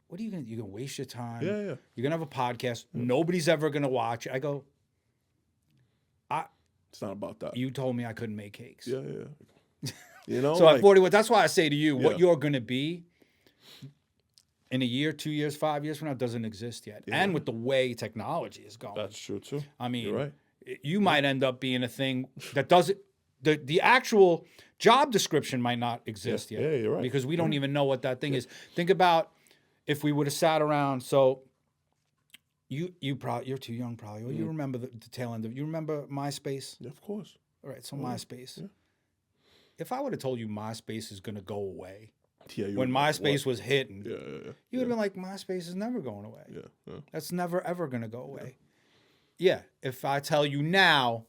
"What are you gonna? You're gonna waste your time. Yeah. You're gonna have a podcast. Nobody's ever gonna watch it." I go, it's not about that. You told me I couldn't make cakes. Yeah. So at 41, that's why I say to you, what you're gonna be in a year, 2 years, 5 years from now doesn't exist yet. Yeah. And with the way technology is going, that's true too. I mean, you're right. You might end up being a thing that doesn't. The actual job description might not exist yet. Yeah, you're right. Because we don't even know what that thing is. Think about if we would have sat around. So you're too young probably. Or you remember the tail end of. You remember MySpace? Yeah, of course. All right, so MySpace. Yeah. If I would have told you MySpace is going to go away, when MySpace was hitting, you would have been like, MySpace is never going away. Yeah. That's never ever going to go away. Yeah. If I tell you now,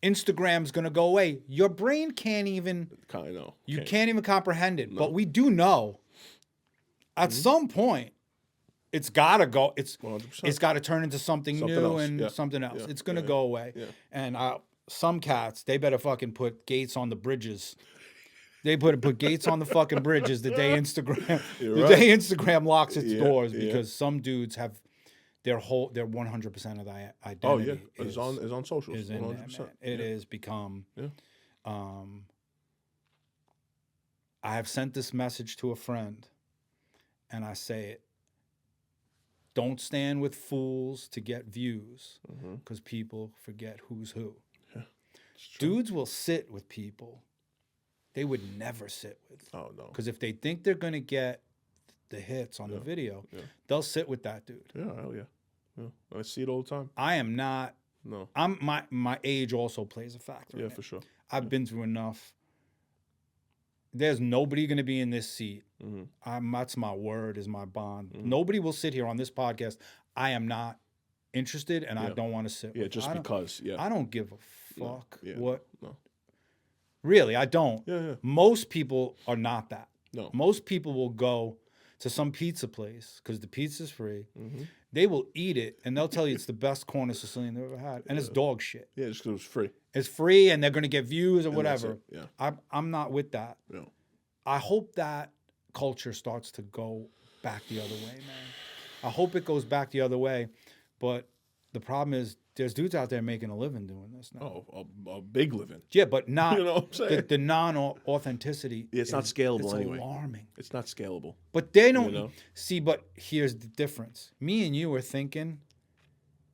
Instagram's going to go away, your brain can't even. I know. You can't even comprehend it. No. But we do know. At some point, it's got to go. It's got to turn into something new else. And something else. Yeah. It's going to go away. Yeah. And some cats, they better fucking put gates on the bridges. They put gates on the fucking bridges the day Instagram locks its doors because some dudes have their 100% of the identity. Oh yeah, is on socials. Is in 100%. There, it is become. Yeah. I have sent this message to a friend, and I say it. Don't stand with fools to get views, because people forget who's who. Dudes will sit with people they would never sit with. Oh, no. Because if they think they're going to get the hits on the video, they'll sit with that dude. Yeah, hell yeah. I see it all the time. I am not. No. My age also plays a factor. Yeah, for sure. I've been through enough. There's nobody going to be in this seat. That's my word, is my bond. Nobody will sit here on this podcast. I am not interested, and I don't want to sit. Yeah, just because. Yeah, I don't give a fuck what. No. Really, I don't. Yeah. Most people are not that. No. Most people will go to some pizza place because the pizza's free. They will eat it, and they'll tell you it's the best corn of Sicilian they've ever had, and it's dog shit. Yeah, just because it was free. It's free, and they're going to get views or whatever. Yeah. I'm not with that. No. I hope that culture starts to go back the other way, man. I hope it goes back the other way, but the problem is there's dudes out there making a living doing this now. Oh, a big living. Yeah, but not You know what I'm saying? the non-authenticity. Yeah, it's not scalable it's anyway. Alarming. It's not scalable. But they don't know? see. But here's the difference. Me and you are thinking.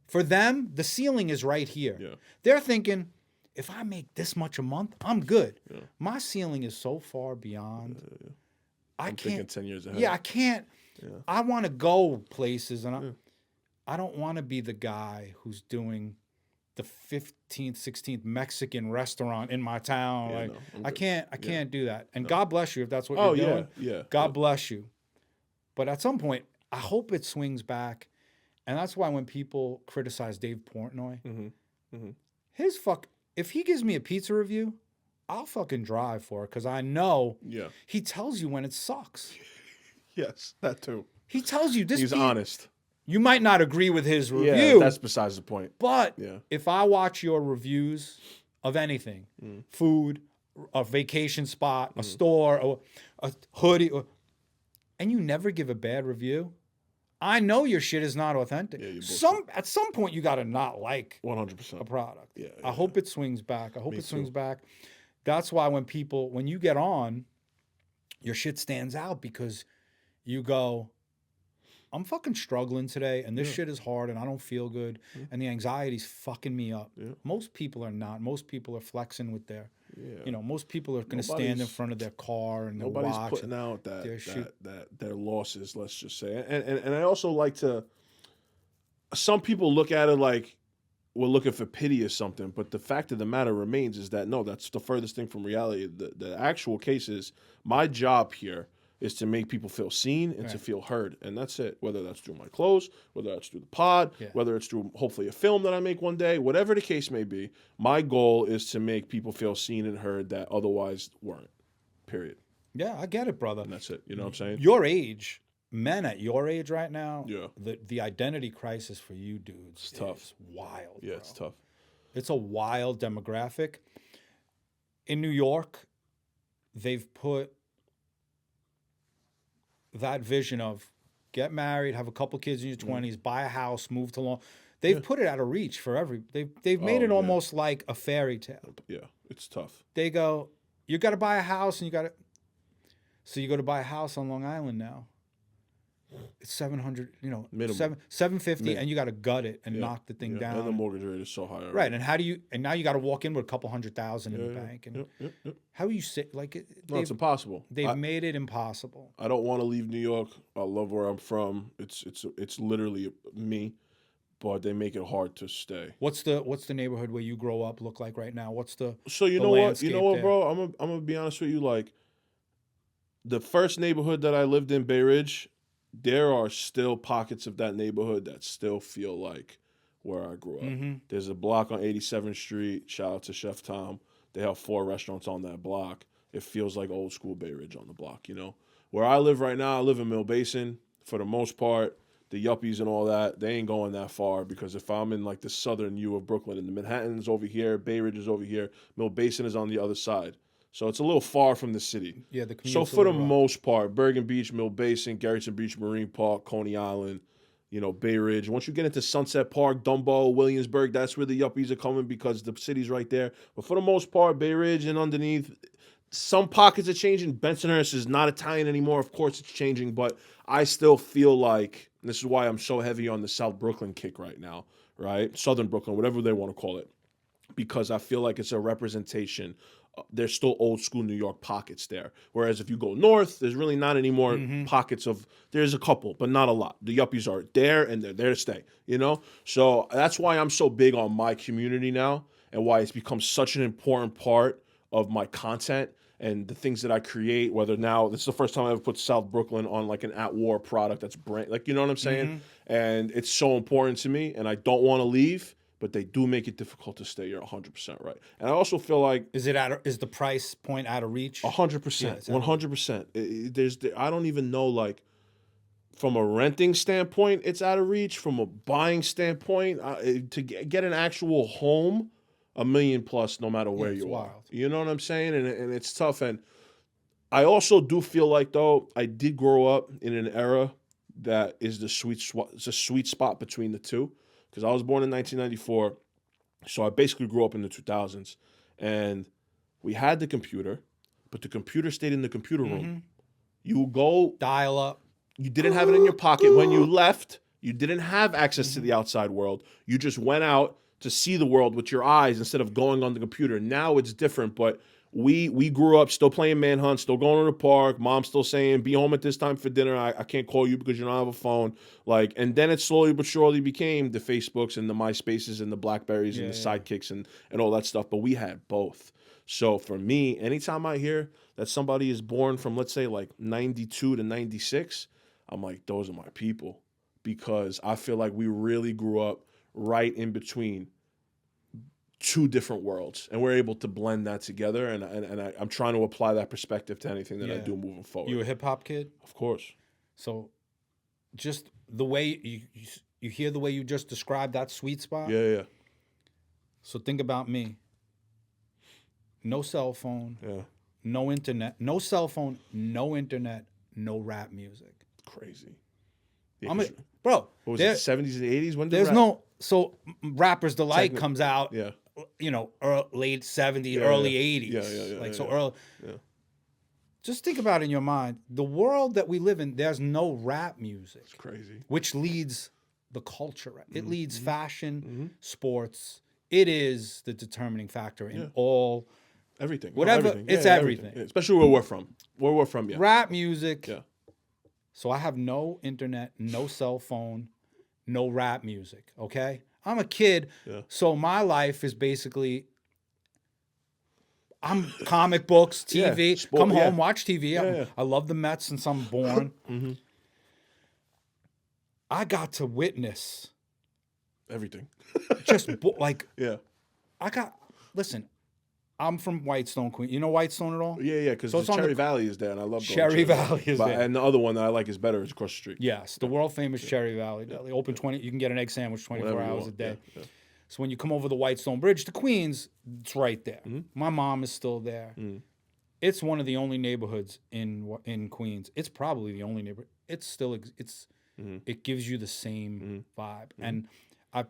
For them, the ceiling is right here. Yeah. They're thinking, if I make this much a month, I'm good. Yeah. My ceiling is so far beyond. I'm thinking 10 years ahead. Yeah, I can't. Yeah. I want to go places, and I don't want to be the guy who's doing the 15th, 16th Mexican restaurant in my town. Yeah, like, no, I can't do that. And God bless you if that's what you're doing. Yeah. God bless you. But at some point, I hope it swings back. And that's why when people criticize Dave Portnoy, if he gives me a pizza review, I'll fucking drive for it because I know he tells you when it sucks. Yes, that too. He tells you this. He's honest. You might not agree with his review. Yeah, that's besides the point. But if I watch your reviews of anything, food, a vacation spot, a store, or a hoodie, and you never give a bad review, I know your shit is not authentic. Yeah, at some point you got to not like 100% a product. Yeah, I hope it swings back. Back. That's why when you get on, your shit stands out because you go, I'm fucking struggling today, and this shit is hard, and I don't feel good, and the anxiety's fucking me up. Yeah. Most people are not. Most people are flexing with their, most people are going to stand in front of their car and their watch. Nobody's putting out their losses, let's just say. And I also like to, some people look at it like we're looking for pity or something, but the fact of the matter remains is that, no, that's the furthest thing from reality. The actual case is my job here is to make people feel seen and to feel heard. And that's it. Whether that's through my clothes, whether that's through the pod, whether it's through hopefully a film that I make one day, whatever the case may be, my goal is to make people feel seen and heard that otherwise weren't. Period. Yeah, I get it, brother. And that's it. You know what I'm saying? Your age, men at your age right now, yeah, the identity crisis for you dudes is tough. Wild. Yeah, it's tough. It's a wild demographic. In New York, they've put that vision of get married, have a couple kids in your 20s, buy a house, move to long. They've put it out of reach for they've made it almost like a fairy tale. Yeah, it's tough. They go, you got to buy a house, and so you go to buy a house on Long Island now. It's $700, $750, and you got to gut it and knock the thing down. And the mortgage rate is so high. Already. Right, and now you got to walk in with a couple $100,000 in the bank. And how you sit like it? No, it's impossible. They've made it impossible. I don't want to leave New York. I love where I'm from. It's literally me, but they make it hard to stay. What's the neighborhood where you grow up look like right now? So you know what, bro? I'm gonna be honest with you. Like the first neighborhood that I lived in, Bay Ridge. There are still pockets of that neighborhood that still feel like where I grew up. Mm-hmm. There's a block on 87th Street. Shout out to Chef Tom. They have 4 restaurants on that block. It feels like old school Bay Ridge on the block, Where I live right now, I live in Mill Basin. For the most part, the yuppies and all that, they ain't going that far because if I'm in like the southern U of Brooklyn and the Manhattan's over here, Bay Ridge is over here, Mill Basin is on the other side. So it's a little far from the city. Yeah, so for the most part, Bergen Beach, Mill Basin, Garrison Beach, Marine Park, Coney Island, Bay Ridge. Once you get into Sunset Park, Dumbo, Williamsburg, that's where the yuppies are coming because the city's right there. But for the most part, Bay Ridge and underneath, some pockets are changing. Bensonhurst is not Italian anymore. Of course, it's changing, but I still feel like and this is why I'm so heavy on the South Brooklyn kick right now, right? Southern Brooklyn, whatever they want to call it, because I feel like it's a representation. There's still old school New York pockets there. Whereas if you go north, there's really not any more pockets of. There's a couple, but not a lot. The yuppies are there and they're there to stay. You know, so that's why I'm so big on my community now, and why it's become such an important part of my content and the things that I create. Whether now this is the first time I ever put South Brooklyn on like an at war product that's brand, like you know what I'm saying, and it's so important to me, and I don't want to leave. But they do make it difficult to stay. You're 100% right. And I also feel like is the price point out of reach? 100%, 100%. I don't even know, like, from a renting standpoint, it's out of reach. From a buying standpoint, to get an actual home, $1 million plus, no matter where you are. Wild. You know what I'm saying? And it's tough. And I also do feel like, though, I did grow up in an era that is the sweet spot between the two. Because I was born in 1994, so I basically grew up in the 2000s. And we had the computer, but the computer stayed in the computer room. You go... Dial up. You didn't have it in your pocket. When you left, you didn't have access to the outside world. You just went out to see the world with your eyes instead of going on the computer. Now it's different, but... We grew up still playing manhunt, still going to the park. Mom still saying, "Be home at this time for dinner. I can't call you because you don't have a phone." Like, and then it slowly but surely became the Facebooks and the MySpaces and the Blackberries and the Sidekicks and all that stuff. But we had both. So for me, anytime I hear that somebody is born from, let's say, like 92 to 96, I'm like, those are my people, because I feel like we really grew up right in between two different worlds, and we're able to blend that together, and I'm trying to apply that perspective to anything that I do moving forward. You a hip hop kid? Of course. So just the way you hear the way you just described that sweet spot? Yeah. So think about me. No cell phone. Yeah. No internet. No cell phone. No internet. No rap music. Crazy. Yeah, what was it, 70s and 80s? When did there's rap? No... So Rappers Delight comes out... Yeah. You know, late 70s, early 80s. Early. Yeah. Just think about it in your mind. The world that we live in, there's no rap music. It's crazy. Which leads the culture. It leads fashion, sports. It is the determining factor in all... Everything. Whatever. Everything. It's everything. Yeah, especially where we're from. Where we're from, yeah. Rap music. Yeah. So I have no internet, no cell phone, no rap music, okay? I'm a kid, so my life is basically, I'm comic books, TV, come home, watch TV. I love the Mets since I'm born. I got to witness everything. Listen, I'm from Whitestone, Queens. You know Whitestone at all? Yeah, because the Cherry Valley is there, and I love going Cherry Valley is there. And the other one that I like is better is across the street. Yes, the world famous Cherry Valley Deli. Open 20. You can get an egg sandwich 24 hours a day. Yeah. So when you come over the Whitestone Bridge to Queens, it's right there. My mom is still there. It's one of the only neighborhoods in Queens. It's probably the only neighborhood. It's still it gives you the same vibe, and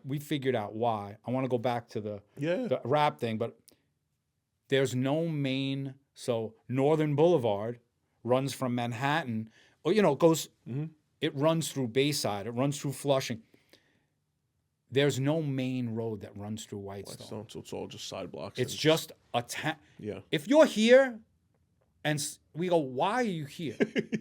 we figured out why. I want to go back to the rap thing, but there's no main. So Northern Boulevard runs from Manhattan, or it goes. It runs through Bayside. It runs through Flushing. There's no main road that runs through Whitestone. So it's all just side blocks. It's just a If you're here, and we go, why are you here?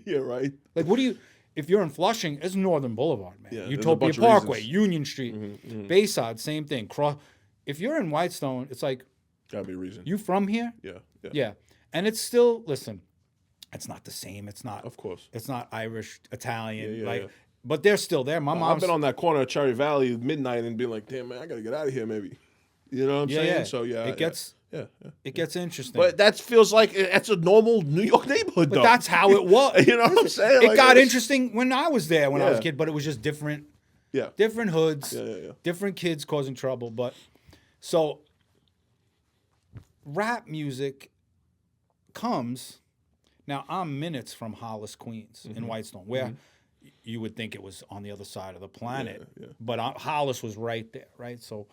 Yeah, right. Like, what do you? If you're in Flushing, it's Northern Boulevard, man. Yeah, Utopia Parkway, Union Street, Bayside, same thing. If you're in Whitestone, it's like, gotta be a reason. You from here? Yeah. And it's still, listen, it's not the same. It's not. Of course. It's not Irish, Italian, but they're still there. My mom's... I've been on that corner of Cherry Valley midnight and been like, damn, man, I got to get out of here maybe. You know what I'm saying? Yeah. So, It gets interesting. But that feels like that's a normal New York neighborhood, But that's how it was. You know what I'm saying? It got interesting when I was there when I was a kid, but it was just different. Yeah. Different hoods. Yeah. Different kids causing trouble. But so rap music comes... Now, I'm minutes from Hollis, Queens, in Whitestone, where you would think it was on the other side of the planet. But Hollis was right there, right? So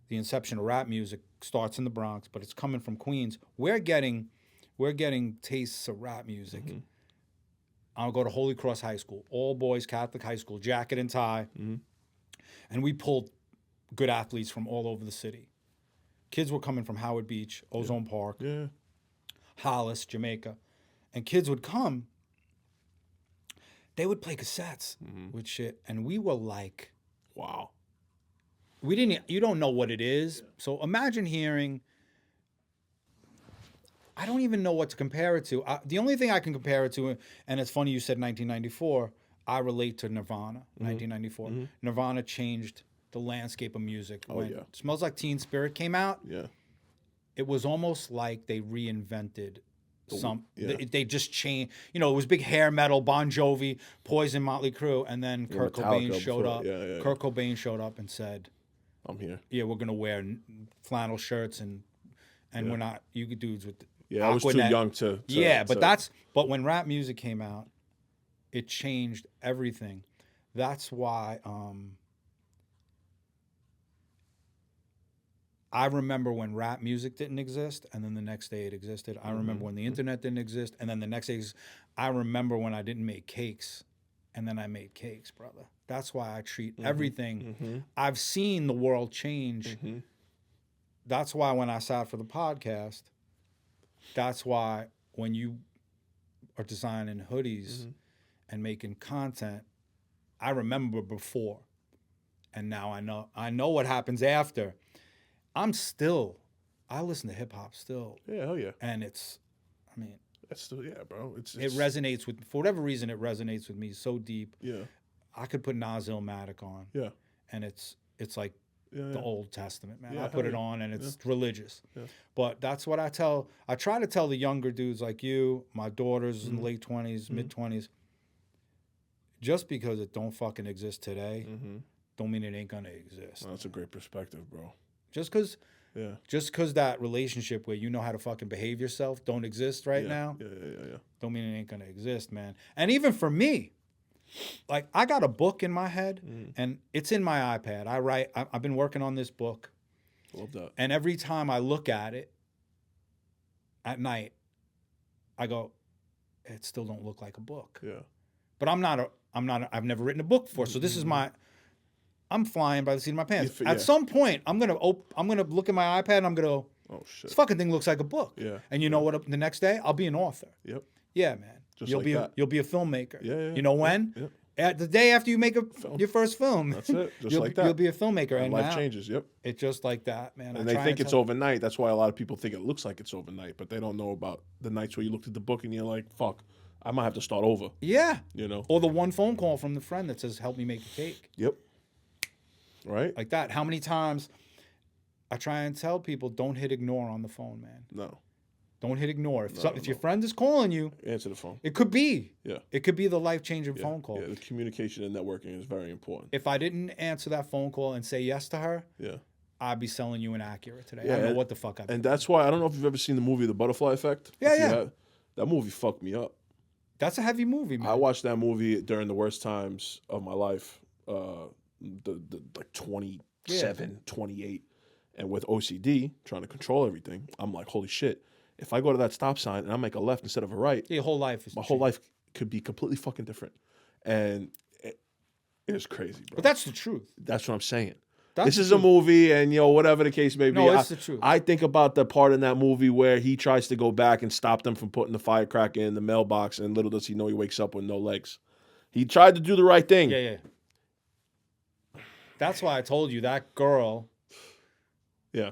the inception of rap music starts in the Bronx, but it's coming from Queens. We're getting we're getting tastes of rap music. Mm-hmm. I'll go to Holy Cross High School, all boys Catholic high school, jacket and tie. Mm-hmm. And we pulled good athletes from all over the city. Kids were coming from Howard Beach, Ozone Park, Yeah. Hollis, Jamaica. And kids would come, they would play cassettes with shit. And we were like, Wow. you don't know what it is. So imagine hearing, I don't even know what to compare it to. The only thing I can compare it to, and it's funny you said 1994, I relate to Nirvana, 1994. Nirvana changed the landscape of music. Oh, when yeah. Smells Like Teen Spirit came out, Yeah. it was almost like they reinvented yeah. they just changed. You know, it was big hair metal, Bon Jovi, Poison, Motley Crue, and then Kurt Cobain Metallica showed before. up. Yeah. Kurt Cobain showed up and said, I'm here. "Yeah, we're gonna wear flannel shirts and we're not you dudes with." Yeah, I was too Aquanet." young to Yeah, but when rap music came out, it changed everything. That's why I remember when rap music didn't exist, and then the next day it existed. I remember when the internet didn't exist, and then the next day, I remember when I didn't make cakes, and then I made cakes, brother. That's why I treat everything. I've seen the world change. That's why when I sat for the podcast, that's why when you are designing hoodies and making content, I remember before, and now I know what happens after. I listen to hip hop still. Yeah, hell yeah. And That's still, bro. it resonates with, for whatever reason, it resonates with me so deep. Yeah. I could put Nas Illmatic on. Yeah. And it's like the Old Testament, man. Yeah, I put hell it yeah. on and it's religious. Yeah. But that's what I try to tell the younger dudes like you, my daughters in the late 20s, mid 20s, just because it don't fucking exist today, don't mean it ain't gonna exist. Well, that's a great perspective, bro. Just because Yeah. that relationship where you know how to fucking behave yourself don't exist right now, Yeah. don't mean it ain't gonna exist, man. And even for me, like I got a book in my head and it's in my iPad. I've been working on this book. Love that. And every time I look at it at night, I go, it still don't look like a book. Yeah. But I've never written a book before. So this is I'm flying by the seat of my pants. Yeah. At some point, I'm gonna look at my iPad and I'm gonna go, Oh shit. this fucking thing looks like a book. Yeah. And you know what? The next day, I'll be an author. Yep. Yeah, man. Just you'll like be that. you'll be a filmmaker. Yeah. You know when? Yep. At the day after you make your first film. That's it. Just you'll, like that. You'll be a filmmaker. And life now, changes. Yep. It's just like that, man. And they think it's overnight. That's why a lot of people think it looks like it's overnight, but they don't know about the nights where you looked at the book and you're like, fuck, I might have to start over. Yeah. You know? Or the one phone call from the friend that says, help me make a cake. Yep. Right? Like that. How many times I try and tell people, don't hit ignore on the phone, man. No. Don't hit ignore. If your friend is calling you, Answer the phone. it could be. Yeah. It could be the life-changing phone call. Yeah, the communication and networking is very important. If I didn't answer that phone call and say yes to her, Yeah. I'd be selling you inaccurate today. Yeah, I don't know what the fuck I'd be. And that's why, I don't know if you've ever seen the movie The Butterfly Effect. Yeah, If you yeah. have, that movie fucked me up. That's a heavy movie, man. I watched that movie during the worst times of my life, the like 27, 28. And with OCD, trying to control everything, I'm like, holy shit. If I go to that stop sign and I make a left instead of a right, Your whole life is my whole life could be completely fucking different. And it is crazy, bro. But that's the truth. That's what I'm saying. That's This the is a truth. movie, and whatever the case may be. No, it's the truth. I think about the part in that movie where he tries to go back and stop them from putting the firecracker in the mailbox, and little does he know he wakes up with no legs. He tried to do the right thing. Yeah. That's why I told you that girl, Yeah.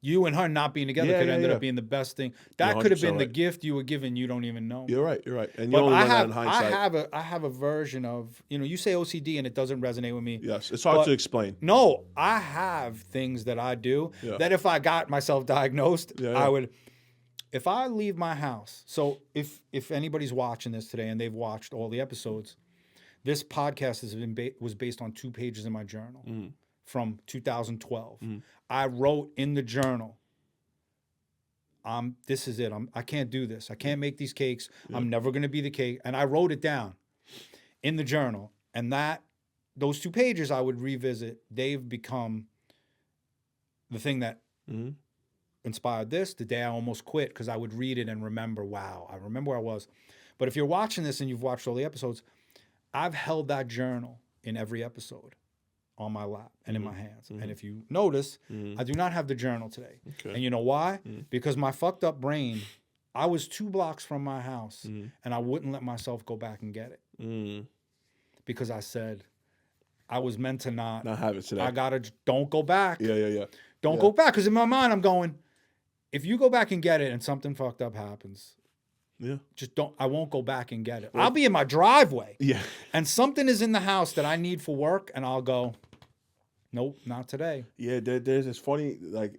you and her not being together could have ended up being the best thing. That You're could have been 100% the right. gift you were given. You don't even know. You're right. And you But only learn that in hindsight. I have a version of, you say OCD and it doesn't resonate with me. Yes. It's hard But- to explain. No, I have things that I do that if I got myself diagnosed, I would, if I leave my house. So if anybody's watching this today and they've watched all the episodes, this podcast was based on 2 pages in my journal from 2012. I wrote in the journal, this is it. I can't do this. I can't make these cakes. I'm never going to be the cake. And I wrote it down in the journal. And those 2 pages I would revisit. They've become the thing that inspired this, the day I almost quit, because I would read it and remember, wow, I remember where I was. But if you're watching this and you've watched all the episodes, I've held that journal in every episode on my lap and in my hands. And if you notice, I do not have the journal today. Okay. And you know why? Because my fucked up brain, I was 2 blocks from my house and I wouldn't let myself go back and get it. Because I said, I was meant to not have it today. I don't go back. Yeah. Don't go back. Because in my mind, I'm going, if you go back and get it and something fucked up happens, just don't, I won't go back and get it. I'll be in my driveway. Yeah. And something is in the house that I need for work, and I'll go, nope, not today. Yeah, there's this funny, like,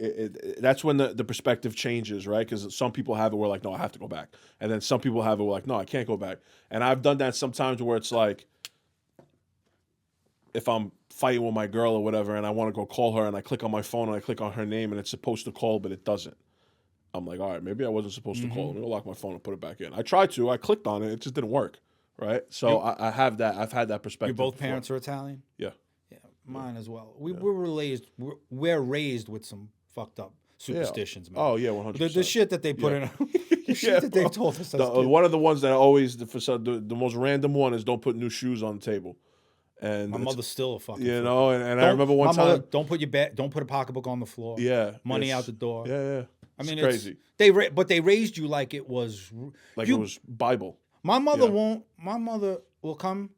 that's when the perspective changes, right? Because some people have it where, like, no, I have to go back. And then some people have it where, like, no, I can't go back. And I've done that sometimes where it's like, if I'm fighting with my girl or whatever and I want to go call her and I click on my phone and I click on her name and it's supposed to call, but it doesn't. I'm like, all right, maybe I wasn't supposed to call. I'm going to lock my phone and put it back in. I tried to. I clicked on it. It just didn't work, right? So I have that. I've had that perspective. Your both parents are Italian? Yeah. Yeah, mine as well. We're raised with some fucked up superstitions, man. Oh, yeah, 100%. The shit that they put in, the shit that they told us. One of the ones that always, the most random one is don't put new shoes on the table. And my mother's still a fucking and I remember one time, mother, don't put a pocketbook on the floor. Yeah, money out the door. Yeah. I mean, it's crazy. But they raised you like it was it was Bible. My mother won't. My mother will come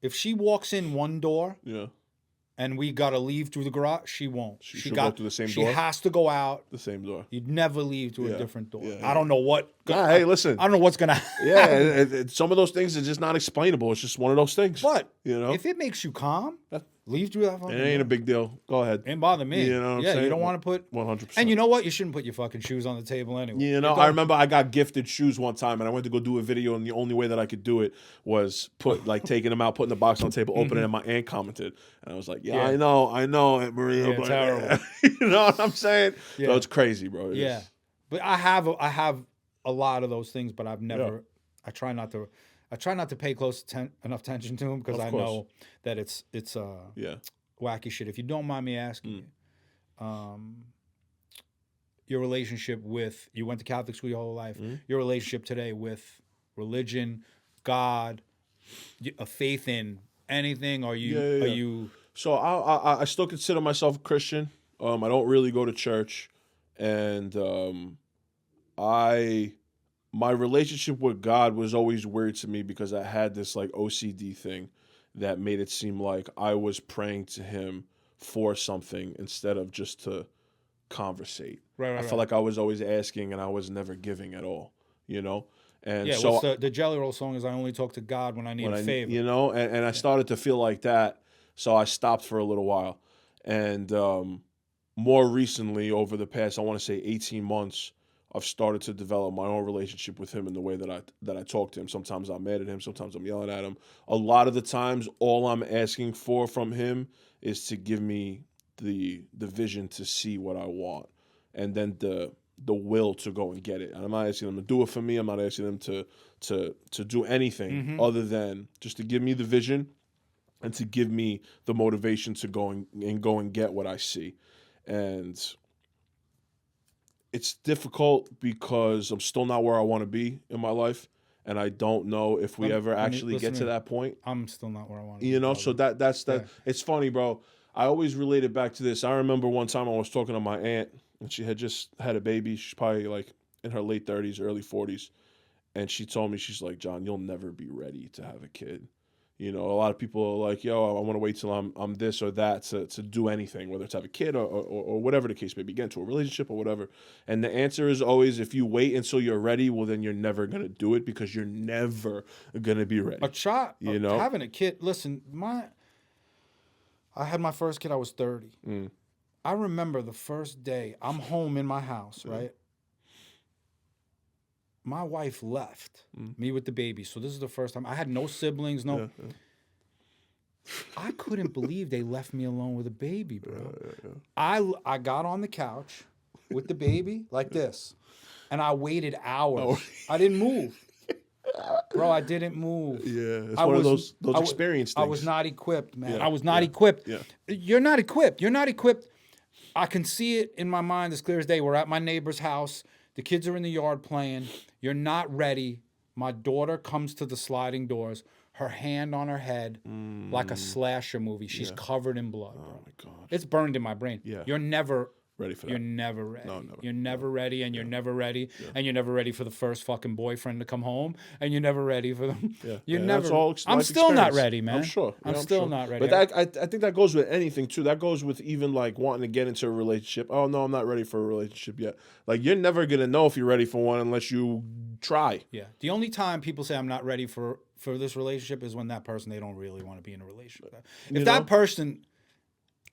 if she walks in one door. Yeah. And we gotta leave through the garage. She won't. She'll go through the same door. She has to go out the same door. You'd never leave to a different door. Yeah. I don't know what. Hey, listen. I don't know what's gonna happen. Yeah, some of those things are just not explainable. It's just one of those things. But you know, if it makes you calm, leave through that fucking it ain't a big deal. Go ahead. Ain't bother me. You know what I'm saying? You don't want to put 100%. And you know what? You shouldn't put your fucking shoes on the table anyway. You know, I remember I got gifted shoes one time, and I went to go do a video, and the only way that I could do it was taking them out, putting the box on the table, opening it, and my aunt commented, and I was like, "Yeah. I know, Aunt Maria, Yeah, but terrible. you know what I'm saying? Yeah. So it's crazy, bro. But I have a lot of those things, but I've never. I try not to pay enough attention to them because I know that it's wacky shit. If you don't mind me asking you, your relationship with, you went to Catholic school your whole life, your relationship today with religion, God, a faith in anything? Are you? So I still consider myself a Christian. I don't really go to church, and my relationship with God was always weird to me because I had this like OCD thing that made it seem like I was praying to him for something instead of just to conversate. Right. I felt like I was always asking and I was never giving at all, you know? And yeah, so the Jelly Roll song is I only talk to God when I need a favor. You know, and I started to feel like that, so I stopped for a little while. And more recently, over the past, I want to say 18 months, I've started to develop my own relationship with him in the way that I talk to him. Sometimes I'm mad at him. Sometimes I'm yelling at him. A lot of the times, all I'm asking for from him is to give me the vision to see what I want, and then the will to go and get it. And I'm not asking them to do it for me. I'm not asking them to do anything other than just to give me the vision and to give me the motivation to go and get what I see. And it's difficult because I'm still not where I want to be in my life, and I don't know if we ever actually get to that point. I'm still not where I want to be. You know, so that's that. Yeah. It's funny, bro. I always relate it back to this. I remember one time I was talking to my aunt, and she had just had a baby. She's probably like in her late 30s, early 40s, and she told me, she's like, "John, you'll never be ready to have a kid." You know, a lot of people are like, yo, I want to wait till I'm this or that to do anything, whether it's have a kid or whatever the case may be, get into a relationship or whatever. And the answer is always, if you wait until you're ready, well, then you're never going to do it because you're never going to be ready. Having a kid, listen, I had my first kid, I was 30. I remember the first day I'm home in my house, right? My wife left me with the baby. So this is the first time. I had no siblings, I couldn't believe they left me alone with a baby, bro. I got on the couch with the baby like this, and I waited hours. I didn't move. Bro, I didn't move. Yeah, it's one of those experience things. I was not equipped, man. I was not equipped. Yeah. You're not equipped. You're not equipped I can see it in my mind as clear as day. We're at my neighbor's house. The kids are in the yard playing. You're not ready. My daughter comes to the sliding doors, her hand on her head, like a slasher movie. She's covered in blood. Oh my God. It's burned in my brain. Yeah. You're never Ready for that? You're never ready. No, never. You're never ready, and you're never ready, and you're never ready for the first fucking boyfriend to come home, and you're never ready for them. Yeah. You're Yeah, never. that's all I'm life still not experience. ready, man. I'm sure. Yeah, I'm I'm still sure. not ready. But I think that goes with anything too. That goes with even like wanting to get into a relationship. Oh no, I'm not ready for a relationship yet. Like you're never gonna know if you're ready for one unless you try. Yeah. The only time people say I'm not ready for this relationship is when that person, they don't really want to be in a relationship. If that person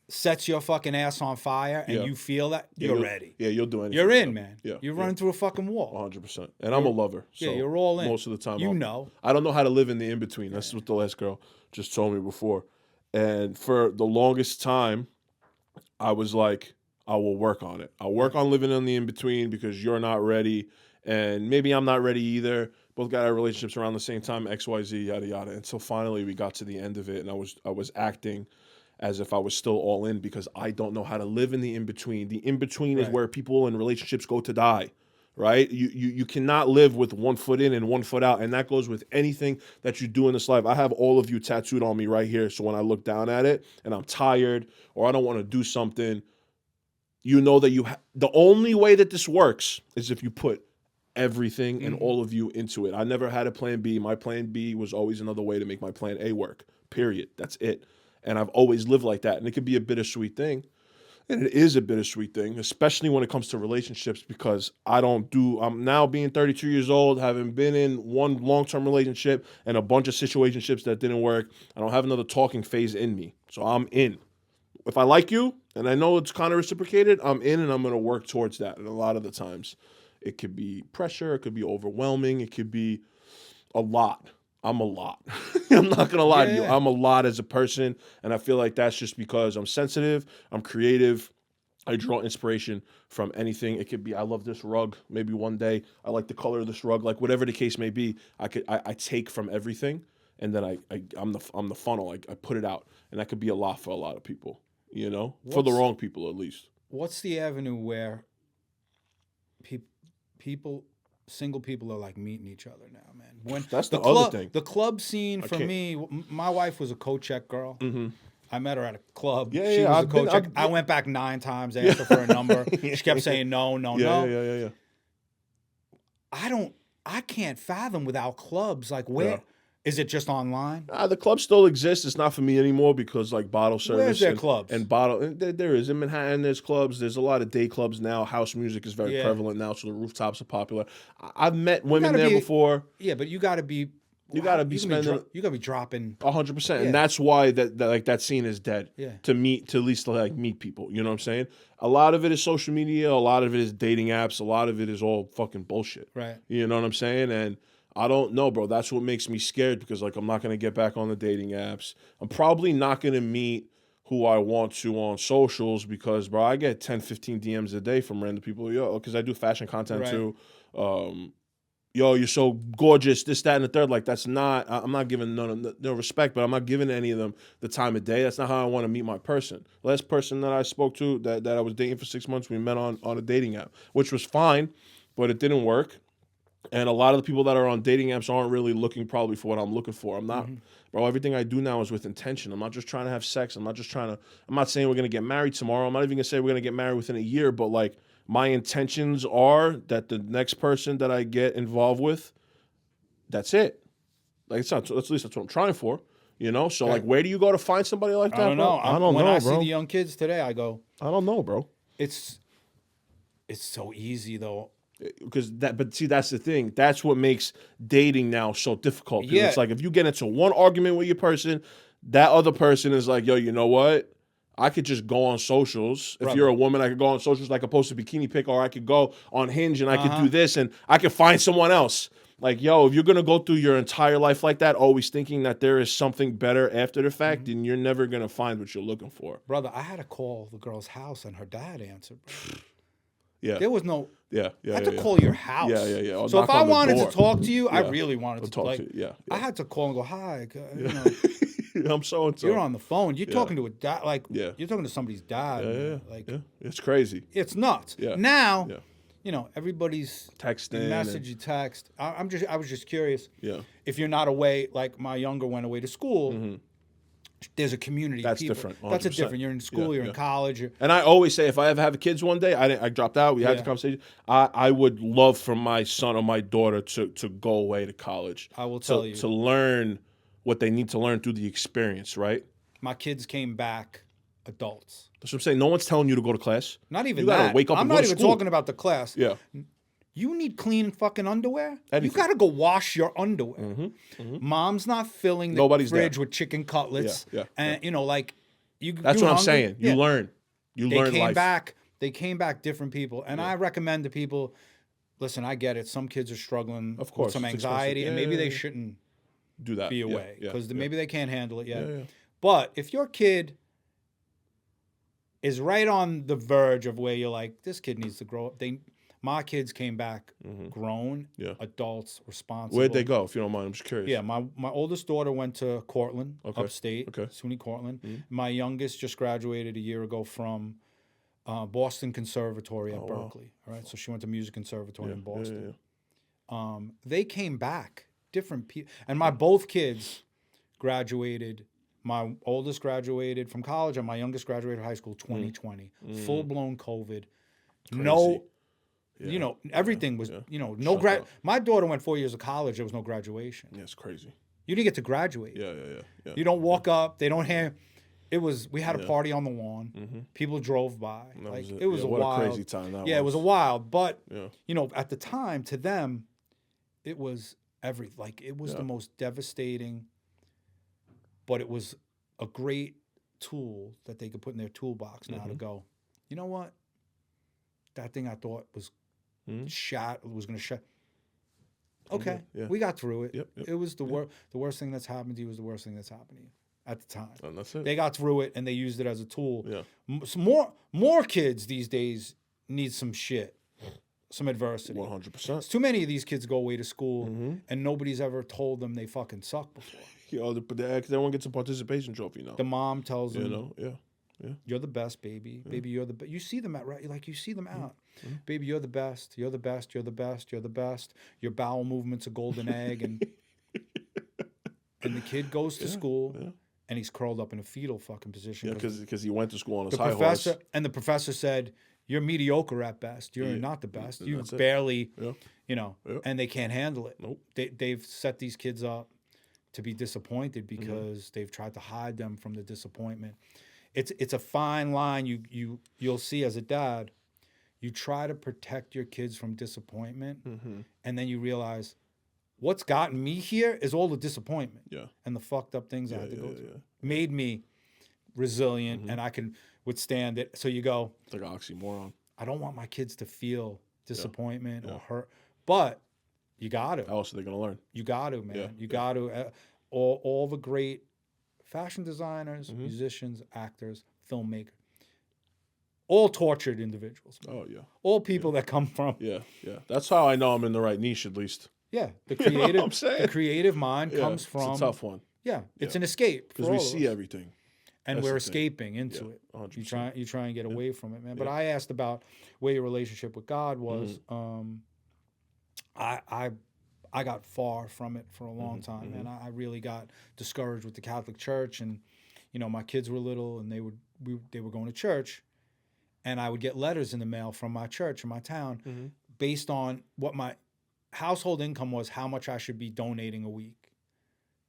sets your fucking ass on fire and you feel that, you're ready. Yeah, you'll do anything. You're in, man. Yeah, You're running through a fucking wall. 100%. And I'm a lover. So yeah, you're all in. Most of the time. You know. I don't know how to live in the in-between. That's what the last girl just told me before. And for the longest time, I was like, I will work on it. I'll work on living in the in-between because you're not ready. And maybe I'm not ready either. Both got our relationships around the same time, XYZ, yada, yada. Until finally we got to the end of it. And I was acting as if I was still all in because I don't know how to live in the in-between. The in-between is where people in relationships go to die, right? You cannot live with 1 foot in and 1 foot out, and that goes with anything that you do in this life. I have all of you tattooed on me right here, so when I look down at it and I'm tired or I don't want to do something, you know that the only way that this works is if you put everything and all of you into it. I never had a plan B. My plan B was always another way to make my plan A work, period. That's it. And I've always lived like that. And it could be a bittersweet thing. And it is a bittersweet thing, especially when it comes to relationships, because I'm now being 32 years old, having been in one long-term relationship and a bunch of situationships that didn't work. I don't have another talking phase in me. So I'm in. If I like you, and I know it's kind of reciprocated, I'm in and I'm going to work towards that. And a lot of the times it could be pressure, it could be overwhelming, it could be a lot. I'm a lot. I'm not going to lie to you. I'm a lot as a person, and I feel like that's just because I'm sensitive, I'm creative, I draw inspiration from anything. It could be, I love this rug, maybe one day, I like the color of this rug, like whatever the case may be, I take from everything, and then I'm the funnel, I put it out, and that could be a lot for a lot of people, you know, for the wrong people at least. What's the avenue where single people are like meeting each other now, man? When that's the other thing. The club scene for me, my wife was a co-check girl. Mm-hmm. I met her at a club. Yeah, she was a co-check. I went back 9 times, asked her for a number. She kept saying no. Yeah. I can't fathom without clubs. Like where is it just online? The club still exists. It's not for me anymore because like bottle service. Where's there clubs? And there is in Manhattan. There's clubs. There's a lot of day clubs now. House music is very prevalent now, so the rooftops are popular. I've met women there before. Yeah, but you got to be. You got to be spending. You got to be dropping 100%, and that's why that scene is dead. Yeah. To at least meet people. You know what I'm saying? A lot of it is social media. A lot of it is dating apps. A lot of it is all fucking bullshit. Right. You know what I'm saying? And I don't know, bro. That's what makes me scared because, like, I'm not going to get back on the dating apps. I'm probably not going to meet who I want to on socials because, bro, I get 10, 15 DMs a day from random people. Because I do fashion content too. Yo, you're so gorgeous, this, that, and the third. Like, that's not, I'm not giving no respect, but I'm not giving any of them the time of day. That's not how I want to meet my person. Last person that I spoke to that I was dating for 6 months, we met on a dating app, which was fine, but it didn't work. And a lot of the people that are on dating apps aren't really looking probably for what I'm looking for. I'm not, bro, everything I do now is with intention. I'm not just trying to have sex. I'm not saying we're going to get married tomorrow. I'm not even going to say we're going to get married within a year, but like my intentions are that the next person that I get involved with, that's it. Like it's not, at least that's what I'm trying for, you know? So like, where do you go to find somebody like that? I don't know. I don't know, when I bro. see the young kids today, I go, I don't know, bro. It's so easy though. But see, that's the thing. That's what makes dating now so difficult. Yeah. It's like if you get into one argument with your person, that other person is like, yo, you know what? I could just go on socials. If you're a woman, I could go on socials. I could post a bikini pic, or I could go on Hinge and I could do this, and I could find someone else. Like, yo, if you're gonna go through your entire life like that, always thinking that there is something better after the fact, then you're never gonna find what you're looking for. Brother, I had to call the girl's house and her dad answered. Yeah. There was no. Yeah. I had to call your house. Yeah. Or So if knock I on the wanted door. to talk to you, I really wanted to talk like. to you. Yeah. I had to call and go, hi. You know, I'm so and so. You're on the phone. You're Yeah. talking to a dad. Like, Yeah. you're talking to somebody's dad. Yeah, Man. Like, yeah. It's crazy. it's nuts. Yeah. Now, Yeah. you know, everybody's Texting. you message, you text. I was just curious. Yeah. If you're not away, like my younger went away to school, there's a community That's of people. different, That's a 100%. different. You're in school, you're in college. And I always say, if I ever have kids one day, I dropped out. We had the conversation. I would love for my son or my daughter to go away to college. I will tell you. To learn what they need to learn through the experience, right? My kids came back adults. That's what I'm saying. No one's telling you to go to class. Not even you gotta that. wake up I'm and go not to even school. talking about the class. Yeah. You need clean fucking underwear. Anything. You got to go wash your underwear. Mom's not filling the Nobody's fridge there. with chicken cutlets. Yeah, And you know, like you. That's you what I'm hungry? saying. You Yeah. learn. You They learn came life. back. They came back different people, and I recommend to people. Listen, I get it. Some kids are struggling Of course, with some it's anxiety, expensive. and Yeah, maybe yeah, they yeah. shouldn't Do that. be away Yeah, because yeah. maybe they can't handle it yet. Yeah. But if your kid is right on the verge of where you're like, this kid needs to grow up. My kids came back grown, Yeah. adults, responsible. Where'd they go, if you don't mind? I'm just curious. Yeah, my oldest daughter went to Cortland, upstate, Okay. SUNY Cortland. My youngest just graduated a year ago from Boston Conservatory at Berkeley. All right, so she went to Music Conservatory in Boston. They came back, different people. And my both kids graduated. My oldest graduated from college, and my youngest graduated high school 2020. Full-blown COVID. No, you know, everything was, you know, no Shut up. My daughter went 4 years of college. There was no graduation. Yeah, it's crazy. You didn't get to graduate. Yeah. You don't walk up. They don't have. We had a party on the lawn. People drove by. Like it was a what wild, a crazy time that was. Yeah, it was a wild. But Yeah. you know, at the time, to them, it was it was the most devastating. But it was a great tool that they could put in their toolbox now to go. You know what? That thing I thought was going to shut. Okay, we got through it. Yep. It was the worst thing that's happened to you was the worst thing that's happened to you at the time. And that's it. They got through it and they used it as a tool. Yeah. Some more kids these days need some shit, some adversity. 100%. Too many of these kids go away to school and nobody's ever told them they fucking suck before. But everyone gets a participation trophy now. The mom tells them, You know? Yeah. "You're the best, baby. Baby, you're the best." You see them you see them out. Baby, you're the best. You're the best. You're the best. You're the best. Your bowel movement's a golden egg, and the kid goes to school and he's curled up in a fetal fucking position. Yeah, because he went to school on his the high professor horse. and the professor said, "You're mediocre at best. You're not the best. You barely, you know." And they can't handle it. Nope. They've set these kids up to be disappointed because they've tried to hide them from the disappointment. It's a fine line you'll see as a dad. You try to protect your kids from disappointment, and then you realize what's gotten me here is all the disappointment and the fucked up things I had to go through. Made me resilient, and I can withstand it. So you go, It's like an oxymoron. I don't want my kids to feel disappointment or hurt, but you got to. How else are they going to learn? You got to, man. Yeah, You got to. All the great fashion designers, musicians, actors, filmmakers, all tortured individuals. Oh, yeah. All people that come from Yeah. That's how I know I'm in the right niche, at least. the know creative. what I'm saying? The creative mind comes from. It's a tough one. Yeah, it's an escape Because for we all of see us. everything. And That's we're the thing. escaping into Yeah, it. 100%. You try and get away from it, man. But I asked about where your relationship with God was. I got far from it for a long time, and I really got discouraged with the Catholic Church. And you know, my kids were little, and they were going to church, and I would get letters in the mail from my church in my town, based on what my household income was, how much I should be donating a week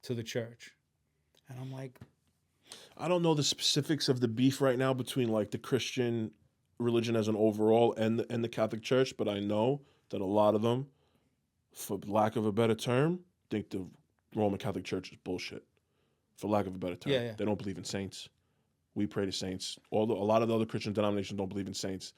to the church, and I'm like, I don't know the specifics of the beef right now between like the Christian religion as an overall and the Catholic Church, but I know that a lot of them, for lack of a better term, think the Roman Catholic Church is bullshit. For lack of a better term, Yeah. They don't believe in saints. We pray to saints. A lot of the other Christian denominations don't believe in saints.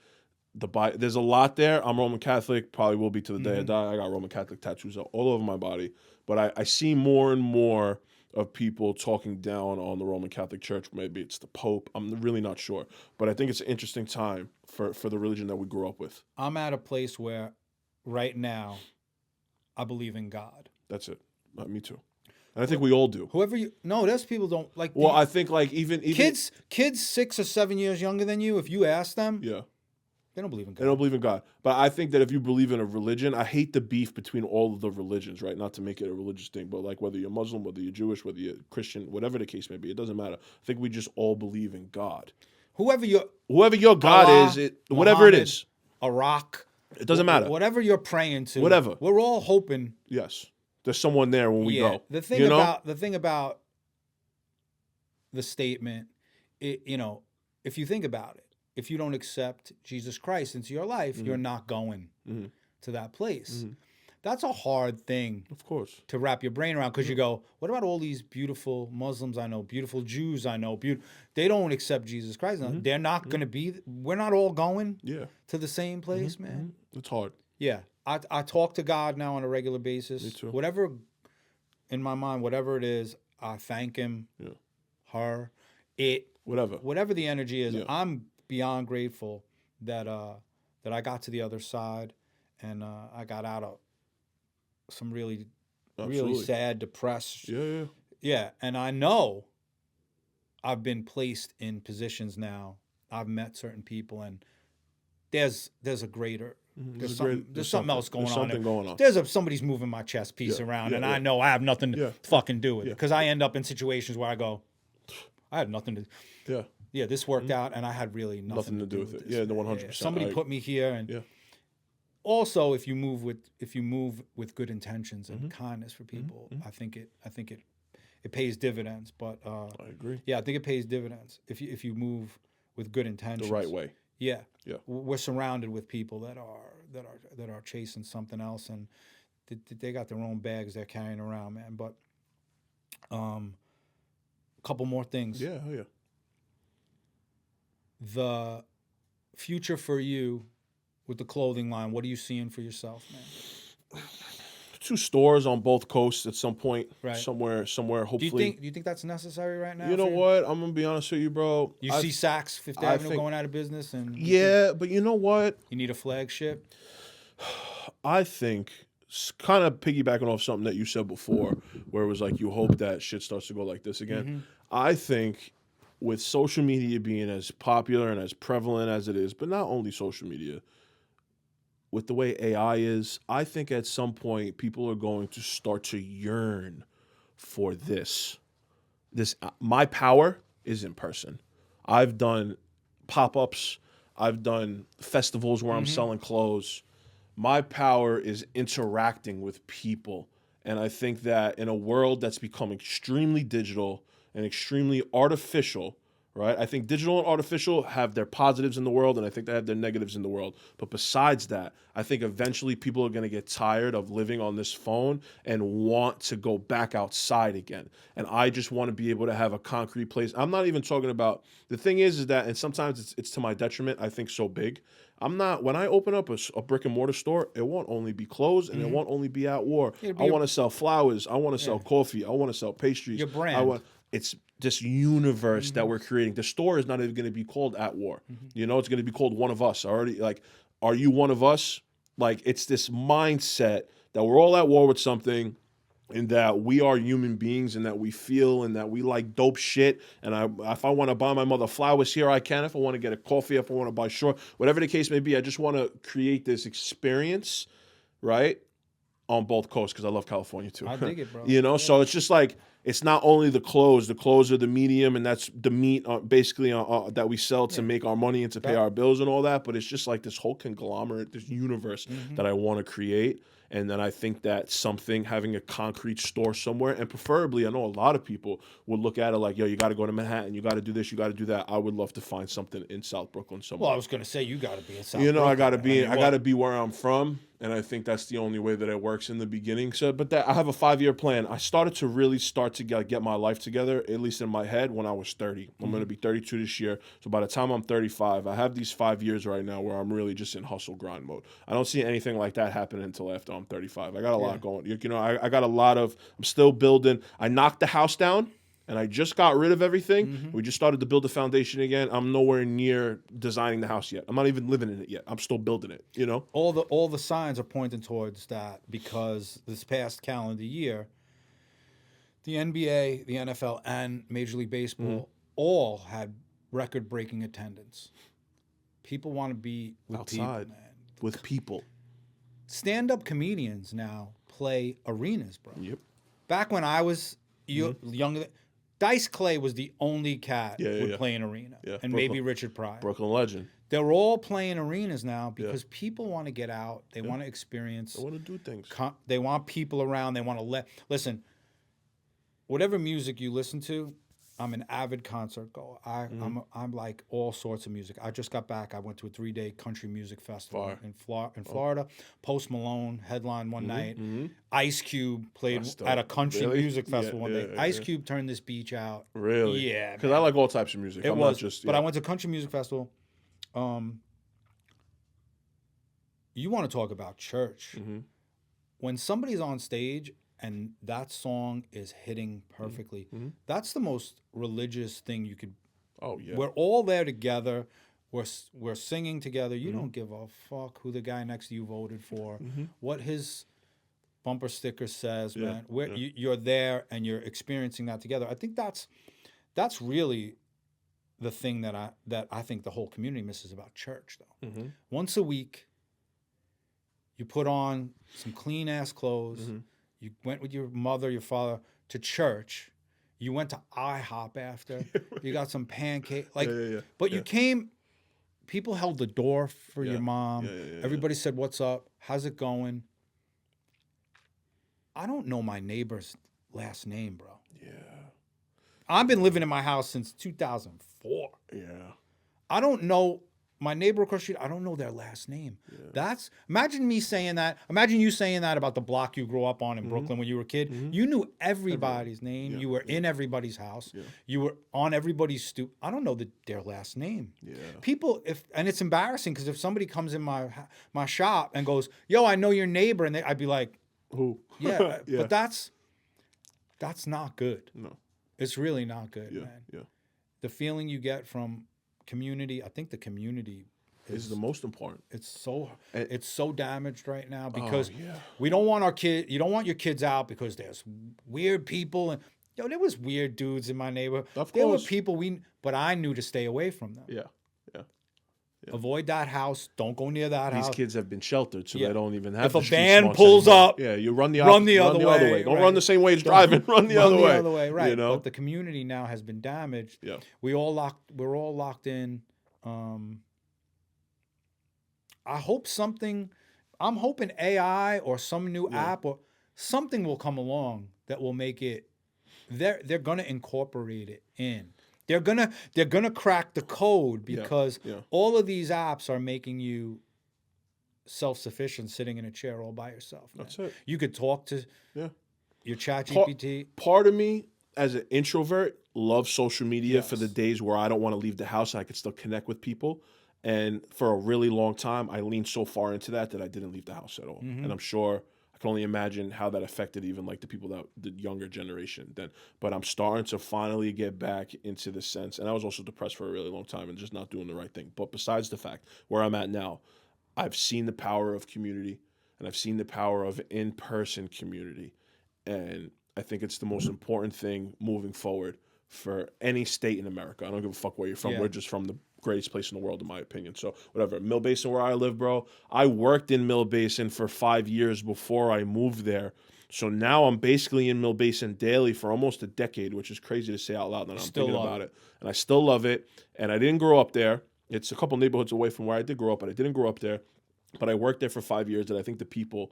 There's a lot there. I'm Roman Catholic, probably will be to the day I die. I got Roman Catholic tattoos all over my body. But I see more and more of people talking down on the Roman Catholic Church. Maybe it's the Pope. I'm really not sure. But I think it's an interesting time for the religion that we grew up with. I'm at a place where right now I believe in God. That's it. Me too. And I think we all do. Whoever you no, there's people don't like. Well, I think like even kids 6 or 7 years younger than you. If you ask them, yeah. they don't believe in God. They don't believe in God. But I think that if you believe in a religion, I hate the beef between all of the religions, right? Not to make it a religious thing, but like whether you're Muslim, whether you're Jewish, whether you're Christian, whatever the case may be, it doesn't matter. I think we just all believe in God. Whoever your God Allah, is, whatever it is. Iraq. It doesn't matter. Whatever you're praying to. Whatever. We're all hoping. Yes. There's someone there when we go. The thing about the statement, if you think about it, if you don't accept Jesus Christ into your life, you're not going to that place. That's a hard thing, of course, to wrap your brain around, because you go, what about all these beautiful Muslims I know, beautiful Jews I know, they don't accept Jesus Christ. They're not going to be, we're not all going to the same place, man. It's hard. Yeah. I talk to God now on a regular basis. Me too. Whatever, in my mind, whatever it is, I thank him, her, it, whatever the energy is. I'm beyond grateful that I got to the other side, and I got out of some really sad, depressed. Yeah. And I know I've been placed in positions now. I've met certain people, and there's a greater. There's something else going on. There's somebody's moving my chess piece around, and I know I have nothing to fucking do with it, because I end up in situations where I go, I had nothing to. Yeah, this worked out, and I had really nothing to do with it. Yeah, the 100%. Somebody put me here, and also if you move with good intentions and kindness for people, I think it pays dividends. But I agree. Yeah, I think it pays dividends if you move with good intentions, the right way. Yeah. We're surrounded with people that are chasing something else, and they got their own bags they're carrying around, man. But a couple more things. Yeah. The future for you with the clothing line, what are you seeing for yourself, man? 2 stores on both coasts at some point, right? Somewhere. Hopefully. Do you think that's necessary right now? You know what? I'm gonna be honest with you, bro. You see Saks Fifth Avenue going out of business, and but you know what? You need a flagship. I think, kind of piggybacking off something that you said before, where it was like you hope that shit starts to go like this again. I think with social media being as popular and as prevalent as it is, but not only social media, with the way AI is, I think at some point people are going to start to yearn for this. My power is in person. I've done pop-ups. I've done festivals where I'm selling clothes. My power is interacting with people. And I think that in a world that's become extremely digital and extremely artificial, right? I think digital and artificial have their positives in the world, and I think they have their negatives in the world. But besides that, I think eventually people are going to get tired of living on this phone and want to go back outside again. And I just want to be able to have a concrete place. I'm not even talking about, the thing is that, and sometimes it's to my detriment, I think so big. When I open up a brick and mortar store, it won't only be clothes, and it won't only be at war. I want to sell flowers. I want to sell coffee. I want to sell pastries. Your brand. It's this universe that we're creating. The store is not even going to be called At War. It's going to be called One of Us. Are you one of us? Like, it's this mindset that we're all at war with something, and that we are human beings, and that we feel, and that we like dope shit. And if I want to buy my mother flowers here, I can. If I want to get a coffee, if I want to buy short, whatever the case may be, I just want to create this experience, right, on both coasts, because I love California too. I dig it, bro. So it's just like, it's not only the clothes. The clothes are the medium, and that's the meat, basically, that we sell to make our money and to pay our bills and all that. But it's just like this whole conglomerate, this universe that I want to create. And then I think that having a concrete store somewhere, and preferably, I know a lot of people would look at it like, yo, you got to go to Manhattan, you got to do this, you got to do that. I would love to find something in South Brooklyn somewhere. Well, I was going to say, you got to be in South Brooklyn. I got to be where I'm from. And I think that's the only way that it works in the beginning. So, but I have a 5-year plan. I started to get my life together, at least in my head, when I was 30. I'm going to be 32 this year. So by the time I'm 35, I have these 5 years right now where I'm really just in hustle grind mode. I don't see anything like that happening until after I'm 35. I got a lot going. I got a lot of, I'm still building. I knocked the house down, and I just got rid of everything. We just started to build the foundation again. I'm nowhere near designing the house yet. I'm not even living in it yet. I'm still building it, All the signs are pointing towards that, because this past calendar year, The NBA, the NFL, and Major League Baseball all had record-breaking attendance. People want to be with Outside. people, man. With people. Stand-up comedians now play arenas, bro. Yep. Back when I was younger, Dice Clay was the only cat Yeah, who yeah, would yeah. play an arena, Yeah, and Brooklyn. maybe Richard Pryor. Brooklyn legend. They're all playing arenas now because people want to get out. They want to experience. I want to do things. They want people around. They want to listen. Whatever music you listen to, I'm an avid concert goer. I'm like all sorts of music. I just got back. I went to a 3-day country music festival in Florida. Post Malone headlined one night. Ice Cube played at a country music festival one day. Ice Cube turned this beach out. Really? Yeah. Because I like all types of music. Not just. But I went to country music festival. You want to talk about church? When somebody's on stage and that song is hitting perfectly, that's the most religious thing you could. Oh yeah. We're all there together. We're singing together. You don't give a fuck who the guy next to you voted for, what his bumper sticker says, man. You're there and you're experiencing that together. I think that's really the thing that I think the whole community misses about church, though. Once a week, you put on some clean ass clothes. You went with your mother, your father to church. You went to IHOP after. You got some pancake. But you came. People held the door for your mom. Everybody said, "What's up? How's it going?" I don't know my neighbor's last name, bro. Yeah. I've been living in my house since 2004. Yeah. I don't know my neighbor across the street. I don't know their last name. Imagine me saying that. Imagine you saying that about the block you grew up on in Brooklyn when you were a kid. You knew everybody's name. Yeah. You were in everybody's house. You were on everybody's stoop. I don't know their last name. Yeah. People, and it's embarrassing because if somebody comes in my shop and goes, "Yo, I know your neighbor," and I'd be like, "Who?" Yeah. But that's not good. No. It's really not good, man. Yeah. The feeling you get from community, I think the community is the most important. It's so damaged right now because yeah. we don't want our kid. You don't want your kids out because there's weird people and there was weird dudes in my neighborhood. Of course. There were people but I knew to stay away from them. Yeah. Avoid that house. Don't go near that house. These kids have been sheltered, so they don't even have. If a the street van smarts pulls anymore. up, you run the other way. Don't run the same way it's driving. Run the other way. Right. You know? But the community now has been damaged. Yeah. We're all locked in. I hope I'm hoping AI or some new app or something will come along that will make it. They're gonna incorporate it in. They're gonna crack the code because all of these apps are making you self-sufficient, sitting in a chair all by yourself. Man. That's it. You could talk to your chat GPT. Part of me, as an introvert, loves social media for the days where I don't want to leave the house and I could still connect with people. And for a really long time, I leaned so far into that I didn't leave the house at all. And I'm sure I can only imagine how that affected even like the younger generation then. But I'm starting to finally get back into the sense, and I was also depressed for a really long time and just not doing the right thing. But besides the fact, where I'm at now, I've seen the power of community and I've seen the power of in-person community. And I think it's the most important thing moving forward for any state in America. I don't give a fuck where you're from. We're just from the greatest place in the world, in my opinion. So whatever. Mill Basin, where I live, bro. I worked in Mill Basin for 5 years before I moved there. So now I'm basically in Mill Basin daily for almost a decade, which is crazy to say out loud that I'm thinking about it. And I still love it. And I didn't grow up there. It's a couple neighborhoods away from where I did grow up, but I didn't grow up there. But I worked there for 5 years, and I think the people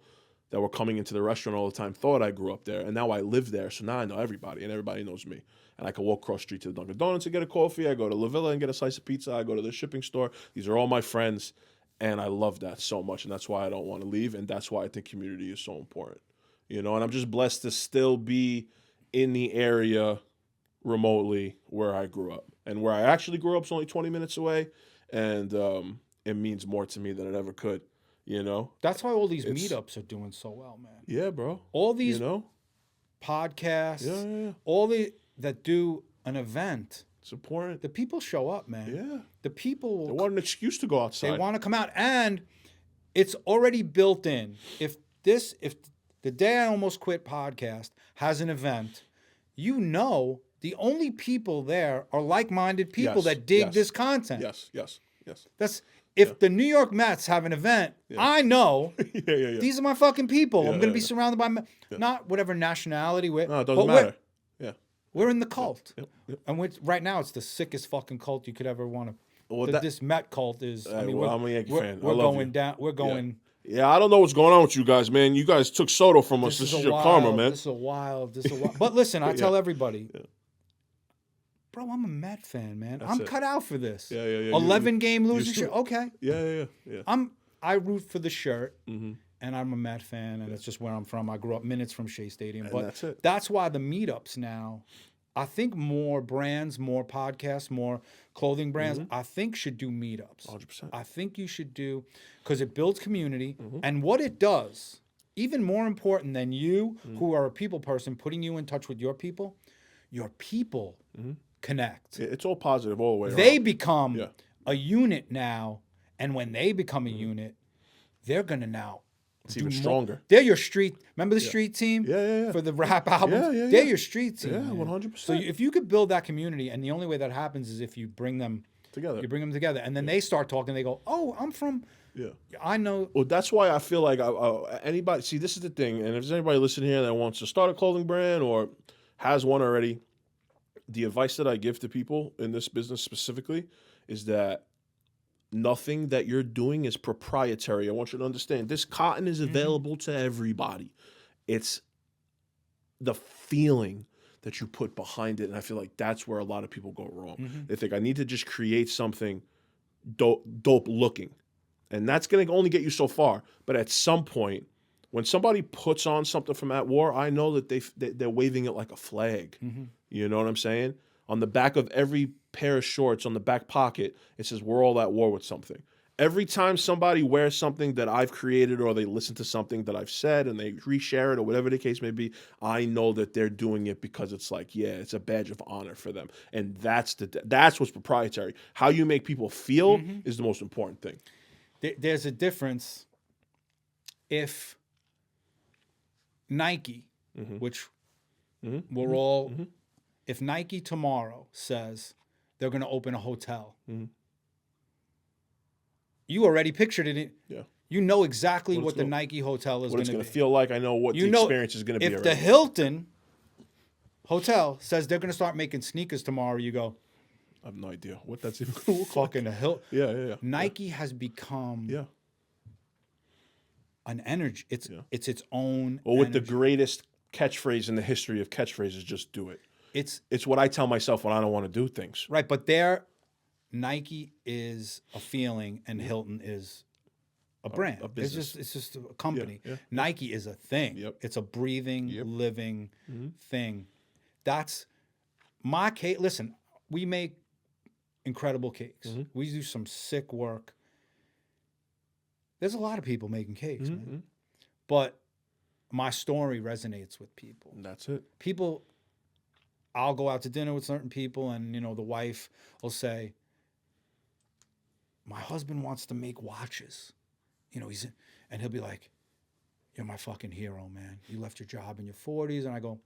that were coming into the restaurant all the time thought I grew up there. And now I live there, so now I know everybody, and everybody knows me. And I can walk across the street to the Dunkin' Donuts and get a coffee. I go to La Villa and get a slice of pizza. I go to the shipping store. These are all my friends, and I love that so much, and that's why I don't want to leave, and that's why I think community is so important. You know, and I'm just blessed to still be in the area remotely where I grew up. And where I actually grew up is only 20 minutes away, and it means more to me than it ever could, you know? That's why all these meetups are doing so well, man. Yeah, bro. All these podcasts, all that do an event. It's important. The people show up, man. Yeah. The people. They want an excuse to go outside. They want to come out, and it's already built in. If the Day I Almost Quit podcast has an event, you know the only people there are like-minded people Yes, that dig yes. this content. Yes, yes, yes. That's if the New York Mets have an event, Yeah. I know Yeah. these are my fucking people. Yeah, I'm going to be yeah. surrounded by not whatever nationality we're. No, it doesn't but matter. Yeah. we're in the cult. Yep. And right now it's the sickest fucking cult you could ever want to. Well, This Met cult is. I mean, I'm a Yankee fan. I We're love going you. down. We're going. Yeah, I don't know what's going on with you guys, man. You guys took Soto from us. This is your karma, man. This is a wild. But listen, I tell everybody, bro, I'm a Met fan, man. I'm cut out for this. Yeah. 11-game losing shirt. Okay. Yeah. I root for the shirt, and I'm a Met fan, and it's just where I'm from. I grew up minutes from Shea Stadium, but that's it. That's why the meetups now. I think more brands, more podcasts, more clothing brands, I think should do meetups. 100%. I think you should do, because it builds community. And what it does, even more important than you, who are a people person, putting you in touch with your people connect. It's all positive all the way around. They become a unit now. And when they become a unit, they're going to now It's even stronger. They're your street. Remember the street team? Yeah. For the rap albums? Yeah. They're your street team. Yeah, man. 100%. So if you could build that community, and the only way that happens is if you bring them together. You bring them together. And then they start talking. They go, oh, I'm from... Yeah. I know... Well, that's why I feel like anybody... See, this is the thing. And if there's anybody listening here that wants to start a clothing brand or has one already, the advice that I give to people in this business specifically is that nothing that you're doing is proprietary. I want you to understand this cotton is available to everybody. It's the feeling that you put behind it. And I feel like that's where a lot of people go wrong. They think I need to just create something dope looking. And that's going to only get you so far. But at some point, when somebody puts on something from that war, I know that they're waving it like a flag. You know what I'm saying? On the back of every pair of shorts, on the back pocket, it says we're all at war with something. Every time somebody wears something that I've created or they listen to something that I've said and they reshare it or whatever the case may be, I know that they're doing it because it's like, yeah, it's a badge of honor for them. And that's what's proprietary. How you make people feel is the most important thing. There's a difference if Nike, which we're all... If Nike tomorrow says they're going to open a hotel, you already pictured it. You know exactly what the Nike hotel is going to be. What it's going to feel like. I know what the experience is going to be. If the Hilton hotel says they're going to start making sneakers tomorrow, you go, I have no idea what that's even going to look like. Fucking a Hilton. Yeah. Nike has become an energy. It's its own Well, with energy. the greatest catchphrase in the history of catchphrases, just do it. It's what I tell myself when I don't want to do things. Right, but Nike is a feeling and Hilton is a brand. A business. It's just a company. Yeah. Nike is a thing. Yep. It's a breathing, living thing. That's my cake. Listen, we make incredible cakes. We do some sick work. There's a lot of people making cakes, man. But my story resonates with people. And that's it. I'll go out to dinner with certain people and, the wife will say, my husband wants to make watches. And he'll be like, you're my fucking hero, man. You left your job in your 40s. And I go,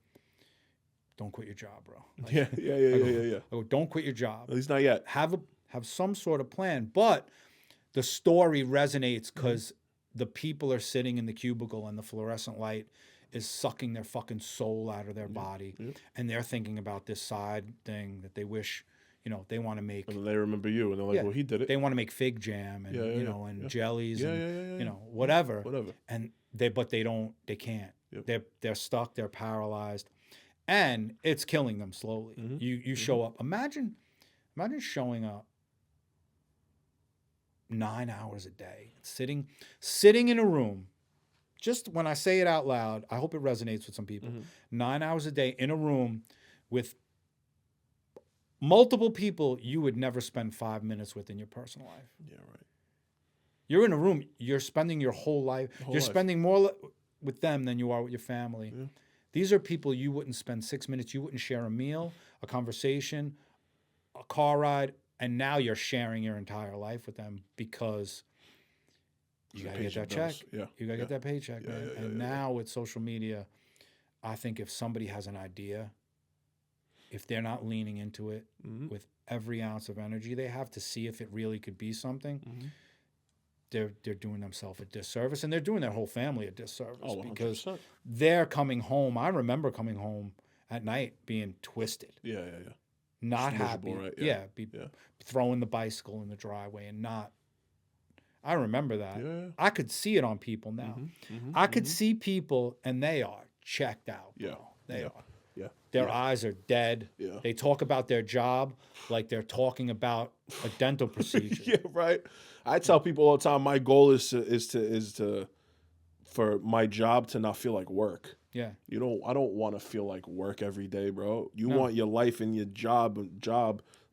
don't quit your job, bro. Like, Yeah. I go, don't quit your job. At least not yet. Have some sort of plan. But the story resonates because the people are sitting in the cubicle and the fluorescent light is sucking their fucking soul out of their body. And they're thinking about this side thing that they wish, they want to make. And then they remember you and they're like, well, he did it. They want to make fig jam and, and jellies and, whatever. Whatever. And they can't. They're stuck, they're paralyzed. And it's killing them slowly. You show up. Imagine showing up 9 hours a day, sitting in a room. Just when I say it out loud, I hope it resonates with some people. 9 hours a day in a room with multiple people you would never spend 5 minutes with in your personal life. Yeah, right. You're in a room. You're spending your whole life. Spending more with them than you are with your family. Yeah. These are people you wouldn't spend 6 minutes. You wouldn't share a meal, a conversation, a car ride, and now you're sharing your entire life with them because you got to get that check. Yeah. You got to get that paycheck, man. And now with social media, I think if somebody has an idea if they're not leaning into it with every ounce of energy they have to see if it really could be something, they're doing themselves a disservice, and they're doing their whole family a disservice. Oh, 100%. Because they're coming home. I remember coming home at night being twisted, Yeah. not Just happy. miserable, right? Yeah. Throwing the bicycle in the driveway and not. I remember that. Yeah. I could see it on people now. I could see people, and they are checked out, bro. Yeah. They are. Yeah. Their eyes are dead. Yeah. They talk about their job like they're talking about a dental procedure. Yeah, right. I tell people all the time, my goal is to for my job to not feel like work. Yeah. I don't want to feel like work every day, bro. You No. want your life and your job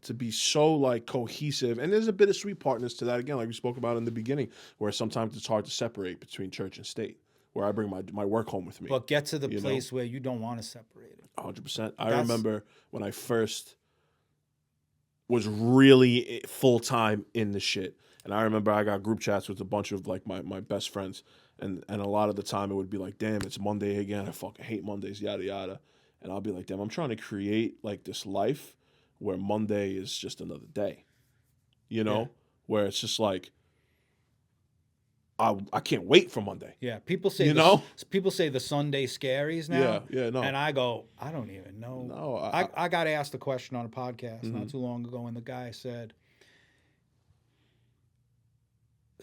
to be so like cohesive. And there's a bittersweet partness to that, again, like we spoke about in the beginning, where sometimes it's hard to separate between church and state, where I bring my work home with me. But get to the You know? place where you don't want to separate it. 100%. I remember when I first was really full time in the shit. And I remember I got group chats with a bunch of like my best friends. And a lot of the time it would be like, damn, it's Monday again. I fucking hate Mondays, yada, yada. And I'll be like, damn, I'm trying to create like this life where Monday is just another day. You know? Yeah. Where it's just like, I can't wait for Monday. Yeah, people say people say the Sunday scaries now. Yeah, no. And I go, I don't even know. No, I got asked a question on a podcast not too long ago, and the guy said,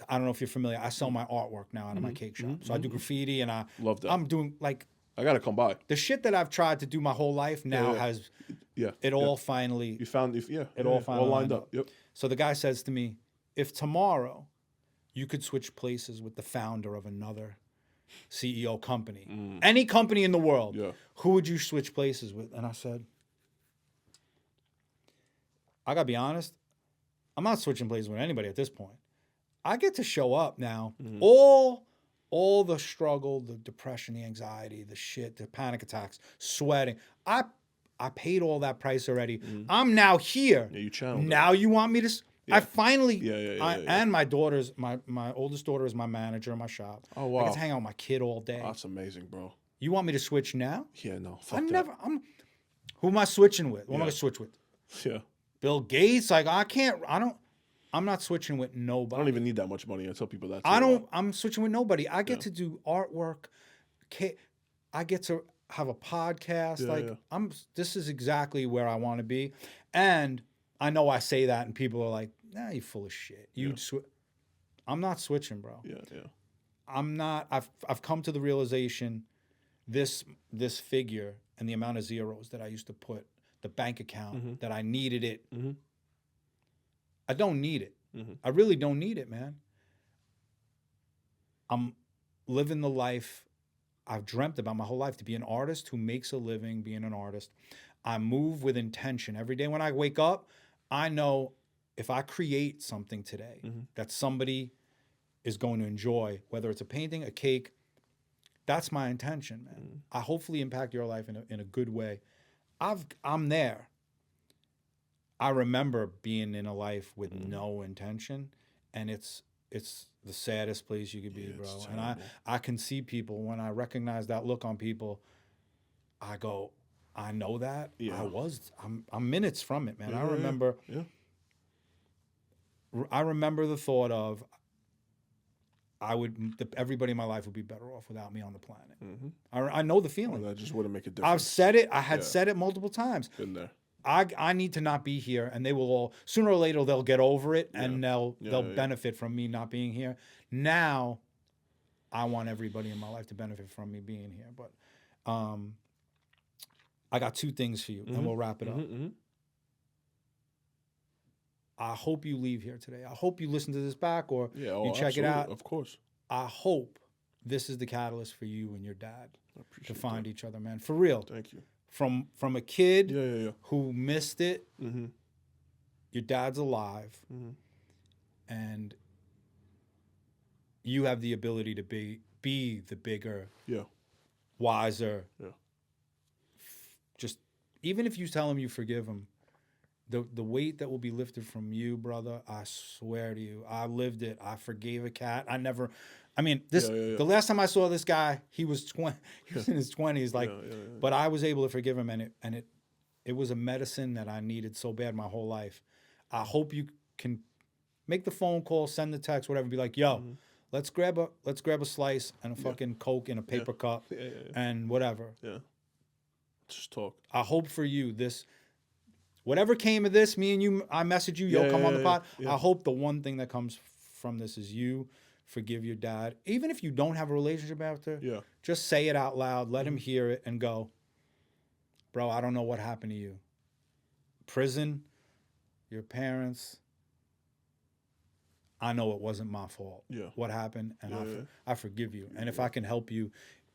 I don't know if you're familiar. I sell my artwork now out of my cake shop. So I do graffiti, and Love that. I'm doing like I gotta come by. the shit that I've tried to do my whole life now has it all finally You found all finally lined up. Yep. So the guy says to me, if tomorrow you could switch places with the founder of another CEO company, any company in the world, who would you switch places with? And I said, I gotta be honest, I'm not switching places with anybody at this point. I get to show up now. All the struggle, the depression, the anxiety, the shit, the panic attacks, sweating. I paid all that price already. I'm now here. Yeah, you channeled now you want me to I finally Yeah. and my daughter's my oldest daughter is my manager in my shop. Oh, wow. I get to hang out with my kid all day. That's amazing, bro. You want me to switch now? Yeah, no. Fuck that. Who am I switching with? Who am I gonna switch with? Yeah. Bill Gates? Like I'm not switching with nobody. I don't even need that much money. I tell people that. I'm switching with nobody. I get to do artwork. I get to have a podcast. This is exactly where I want to be. And I know I say that and people are like, nah, you full of shit. I'm not switching, bro. Yeah. I'm not. I've come to the realization this figure and the amount of zeros that I used to put, the bank account, that I needed it. I don't need it. I really don't need it, man. I'm living the life I've dreamt about my whole life, to be an artist who makes a living being an artist. I move with intention. Every day when I wake up, I know if I create something today that somebody is going to enjoy, whether it's a painting, a cake, that's my intention, man. I hopefully impact your life in a good way. I'm there. I remember being in a life with no intention, and it's the saddest place you could be, bro. And I can see people, when I recognize that look on people, I go, I know that. Yeah. I'm minutes from it, man. Yeah, I remember. Yeah. I remember the thought of everybody in my life would be better off without me on the planet. I know the feeling. That just wouldn't make a difference. I've said it. I had said it multiple times. Been there. I need to not be here, and they will all, sooner or later they'll get over it, and they'll benefit from me not being here. Now, I want everybody in my life to benefit from me being here. But I got two things for you, and we'll wrap it up. I hope you leave here today. I hope you listen to this back, or you check it out. Of course. I hope this is the catalyst for you and your dad to find each other, man. For real. Thank you. From a kid who missed it, your dad's alive, and you have the ability to be the bigger, wiser. Just even if you tell him you forgive him, the weight that will be lifted from you, brother, I swear to you, I lived it. I forgave a cat. The last time I saw this guy, he was in his 20s, but I was able to forgive him, and it it was a medicine that I needed so bad my whole life. I hope you can make the phone call, send the text, whatever, be like, yo, let's grab a slice and a fucking Coke in a paper cup and whatever. Yeah. Just talk. I hope for you this, whatever came of this, me and you, I message you, yo, come on the pod. I hope the one thing that comes from this is you forgive your dad. Even if you don't have a relationship after, just say it out loud, let him hear it and go, bro, I don't know what happened to you. Prison, your parents, I know it wasn't my fault. What happened, and I forgive you. And if I can help you,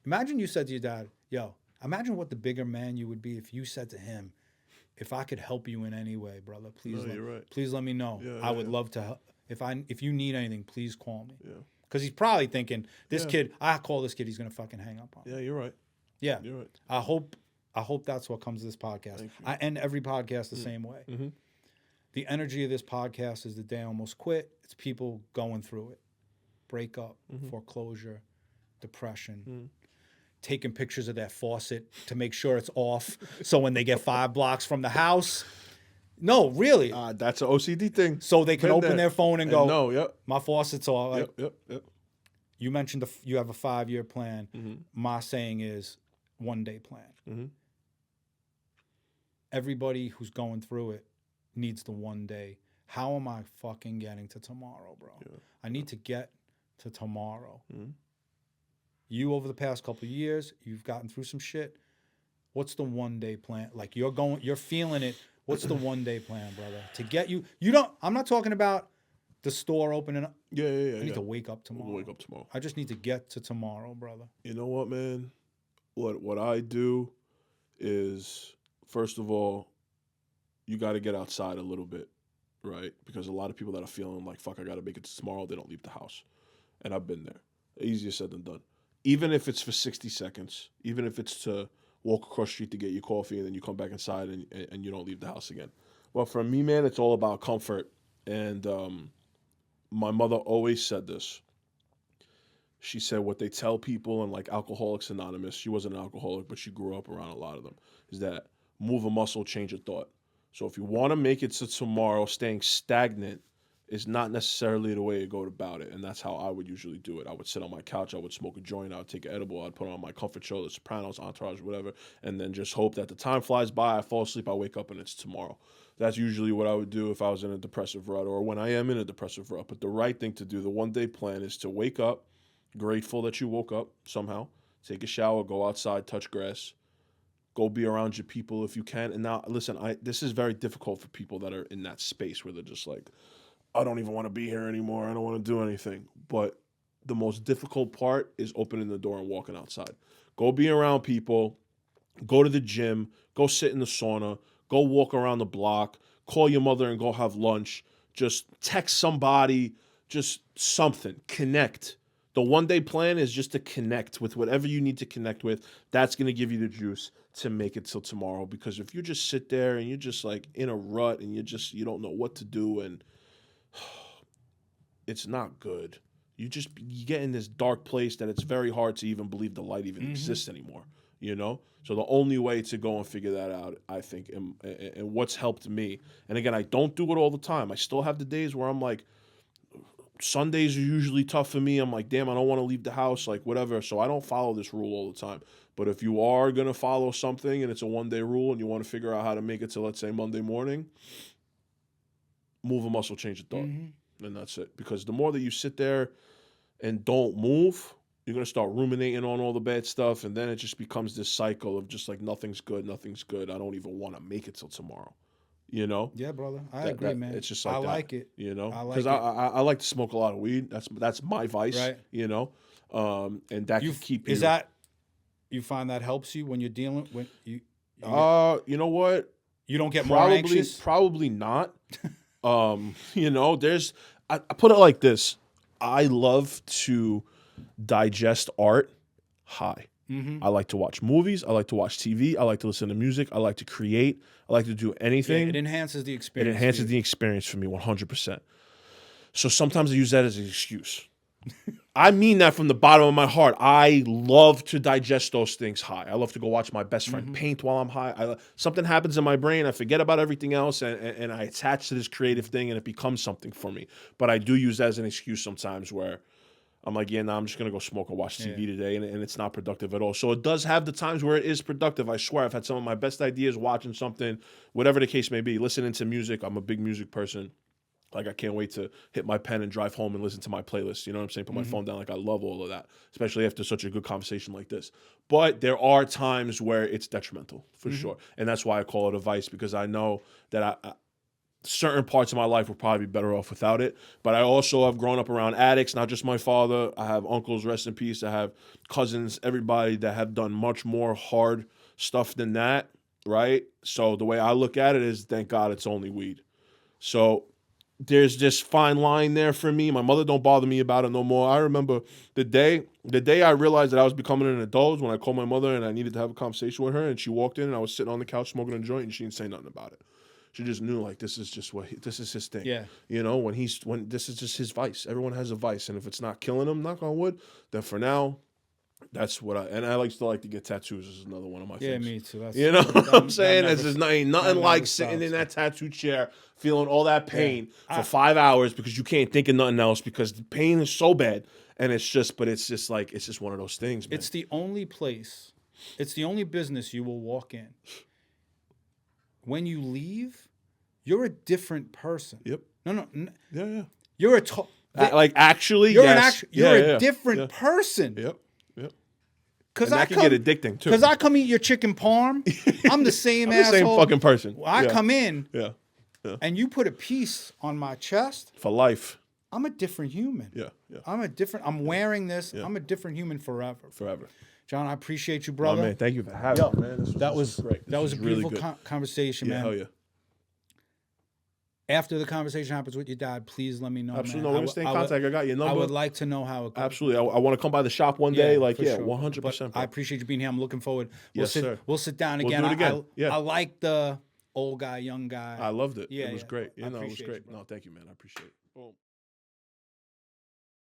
imagine you said to your dad, yo, imagine what the bigger man you would be if you said to him, if I could help you in any way, brother, please, please let me know. I would love to help. If you need anything, please call me. Because he's probably thinking, this kid, I call this kid, he's gonna fucking hang up on me. Yeah, you're right. Yeah, you're right. I hope that's what comes to this podcast. I end every podcast the same way. The energy of this podcast is the day I almost quit. It's people going through it, breakup, foreclosure, depression. Taking pictures of that faucet to make sure it's off. So when they get 5 blocks from the house, no, really. That's an OCD thing. So they can open their phone and go, no, my faucet's off. Like, yep. You mentioned you have a 5-year plan. My saying is 1-day plan. Everybody who's going through it needs the 1 day. How am I fucking getting to tomorrow, bro? I need to get to tomorrow. You, over the past couple of years, you've gotten through some shit. What's the 1-day plan? Like you're feeling it. What's the 1-day plan, brother? To get you don't, I'm not talking about the store opening up. I need to wake up tomorrow. I just need to get to tomorrow, brother. You know what, man? What I do is, first of all, you got to get outside a little bit, right? Because a lot of people that are feeling like, fuck, I got to make it to tomorrow, they don't leave the house. And I've been there. Easier said than done. Even if it's for 60 seconds, even if it's to walk across the street to get your coffee and then you come back inside and you don't leave the house again. Well, for me, man, it's all about comfort. And my mother always said this. She said what they tell people in like Alcoholics Anonymous, she wasn't an alcoholic, but she grew up around a lot of them, is that move a muscle, change a thought. So if you want to make it to tomorrow, staying stagnant is not necessarily the way to go about it. And that's how I would usually do it. I would sit on my couch, I would smoke a joint, I would take an edible, I'd put on my comfort show, The Sopranos, Entourage, whatever, and then just hope that the time flies by, I fall asleep, I wake up, and it's tomorrow. That's usually what I would do if I was in a depressive rut or when I am in a depressive rut. But the right thing to do, the 1-day plan, is to wake up, grateful that you woke up somehow, take a shower, go outside, touch grass, go be around your people if you can. And now, listen, this is very difficult for people that are in that space where they're just like, I don't even want to be here anymore. I don't want to do anything. But the most difficult part is opening the door and walking outside. Go be around people. Go to the gym. Go sit in the sauna. Go walk around the block. Call your mother and go have lunch. Just text somebody. Just something. Connect. The 1-day plan is just to connect with whatever you need to connect with. That's going to give you the juice to make it till tomorrow. Because if you just sit there and you're just like in a rut and you don't know what to do, and it's not good. You get in this dark place that it's very hard to even believe the light even exists anymore, you know? So the only way to go and figure that out, I think, and what's helped me, and again, I don't do it all the time. I still have the days where I'm like, Sundays are usually tough for me. I'm like, damn, I don't want to leave the house, like whatever. So I don't follow this rule all the time. But if you are going to follow something and it's a 1-day rule and you want to figure out how to make it to, let's say, Monday morning, move a muscle, change a thought. And that's it. Because the more that you sit there and don't move, you're going to start ruminating on all the bad stuff. And then it just becomes this cycle of just like, nothing's good. I don't even want to make it till tomorrow. You know? Yeah, brother. I agree, man. It's just like I that, like it. You know? I like Because it. I like to smoke a lot of weed. That's my vice. Right. You know? And that can keep you. Is that, you find that helps you when you're dealing, when you you know what? You don't get more anxious? Probably not. You know, I put it like this. I love to digest art high. I like to watch movies. I like to watch TV. I like to listen to music. I like to create. I like to do anything. Yeah, it enhances the experience. It enhances the experience for me 100%. So sometimes I use that as an excuse. I mean that from the bottom of my heart. I love to digest those things high. I love to go watch my best friend paint while I'm high. Something happens in my brain. I forget about everything else, and I attach to this creative thing, and it becomes something for me. But I do use that as an excuse sometimes where I'm like, yeah, I'm just going to go smoke or watch TV today, and it's not productive at all. So it does have the times where it is productive. I swear I've had some of my best ideas watching something, whatever the case may be, listening to music. I'm a big music person. Like, I can't wait to hit my pen and drive home and listen to my playlist. You know what I'm saying? Put my phone down. Like, I love all of that, especially after such a good conversation like this. But there are times where it's detrimental, for sure. And that's why I call it a vice, because I know that certain parts of my life would probably be better off without it. But I also have grown up around addicts, not just my father. I have uncles, rest in peace. I have cousins, everybody that have done much more hard stuff than that, right? So the way I look at it is, thank God it's only weed. So there's this fine line there for me. My mother don't bother me about it no more. I remember the day I realized that I was becoming an adult when I called my mother and I needed to have a conversation with her, and she walked in and I was sitting on the couch smoking a joint and she didn't say nothing about it. She just knew, like, this is just this is his thing. Yeah. You know, when this is just his vice. Everyone has a vice, and if it's not killing him, knock on wood, then for now, that's what I still like to get tattoos. This is another one of my things. Yeah, me too. You know what I'm saying? It's just ain't nothing like sitting in that tattoo chair, feeling all that pain for 5 hours because you can't think of nothing else because the pain is so bad. And it's just one of those things, man. It's the only place, it's the only business you will walk in. When you leave, you're a different person. Yep. No. Yeah. You're actually, you're yes. a different person. Yep. Cause that can get addicting too. Because I come eat your chicken parm. I'm the same I'm asshole. the same fucking person. I come in. Yeah. And you put a piece on my chest. For life. I'm a different human. Yeah. I'm wearing this. Yeah. I'm a different human forever. Forever. John, I appreciate you, brother. Oh, man, thank you for having me, man. That was great. That was a beautiful conversation, man. Hell yeah. After the conversation happens with your dad, please let me know. Absolutely. Man. No, we're going to stay in contact. I got your number. I would like to know how it goes. Absolutely. I want to come by the shop one day. Like, sure. 100%. I appreciate you being here. I'm looking forward. Sir. We'll sit down again. We'll do it again. I like the old guy, young guy. I loved it. Yeah, it was great. It was great. You, no, thank you, man. I appreciate it. Boom.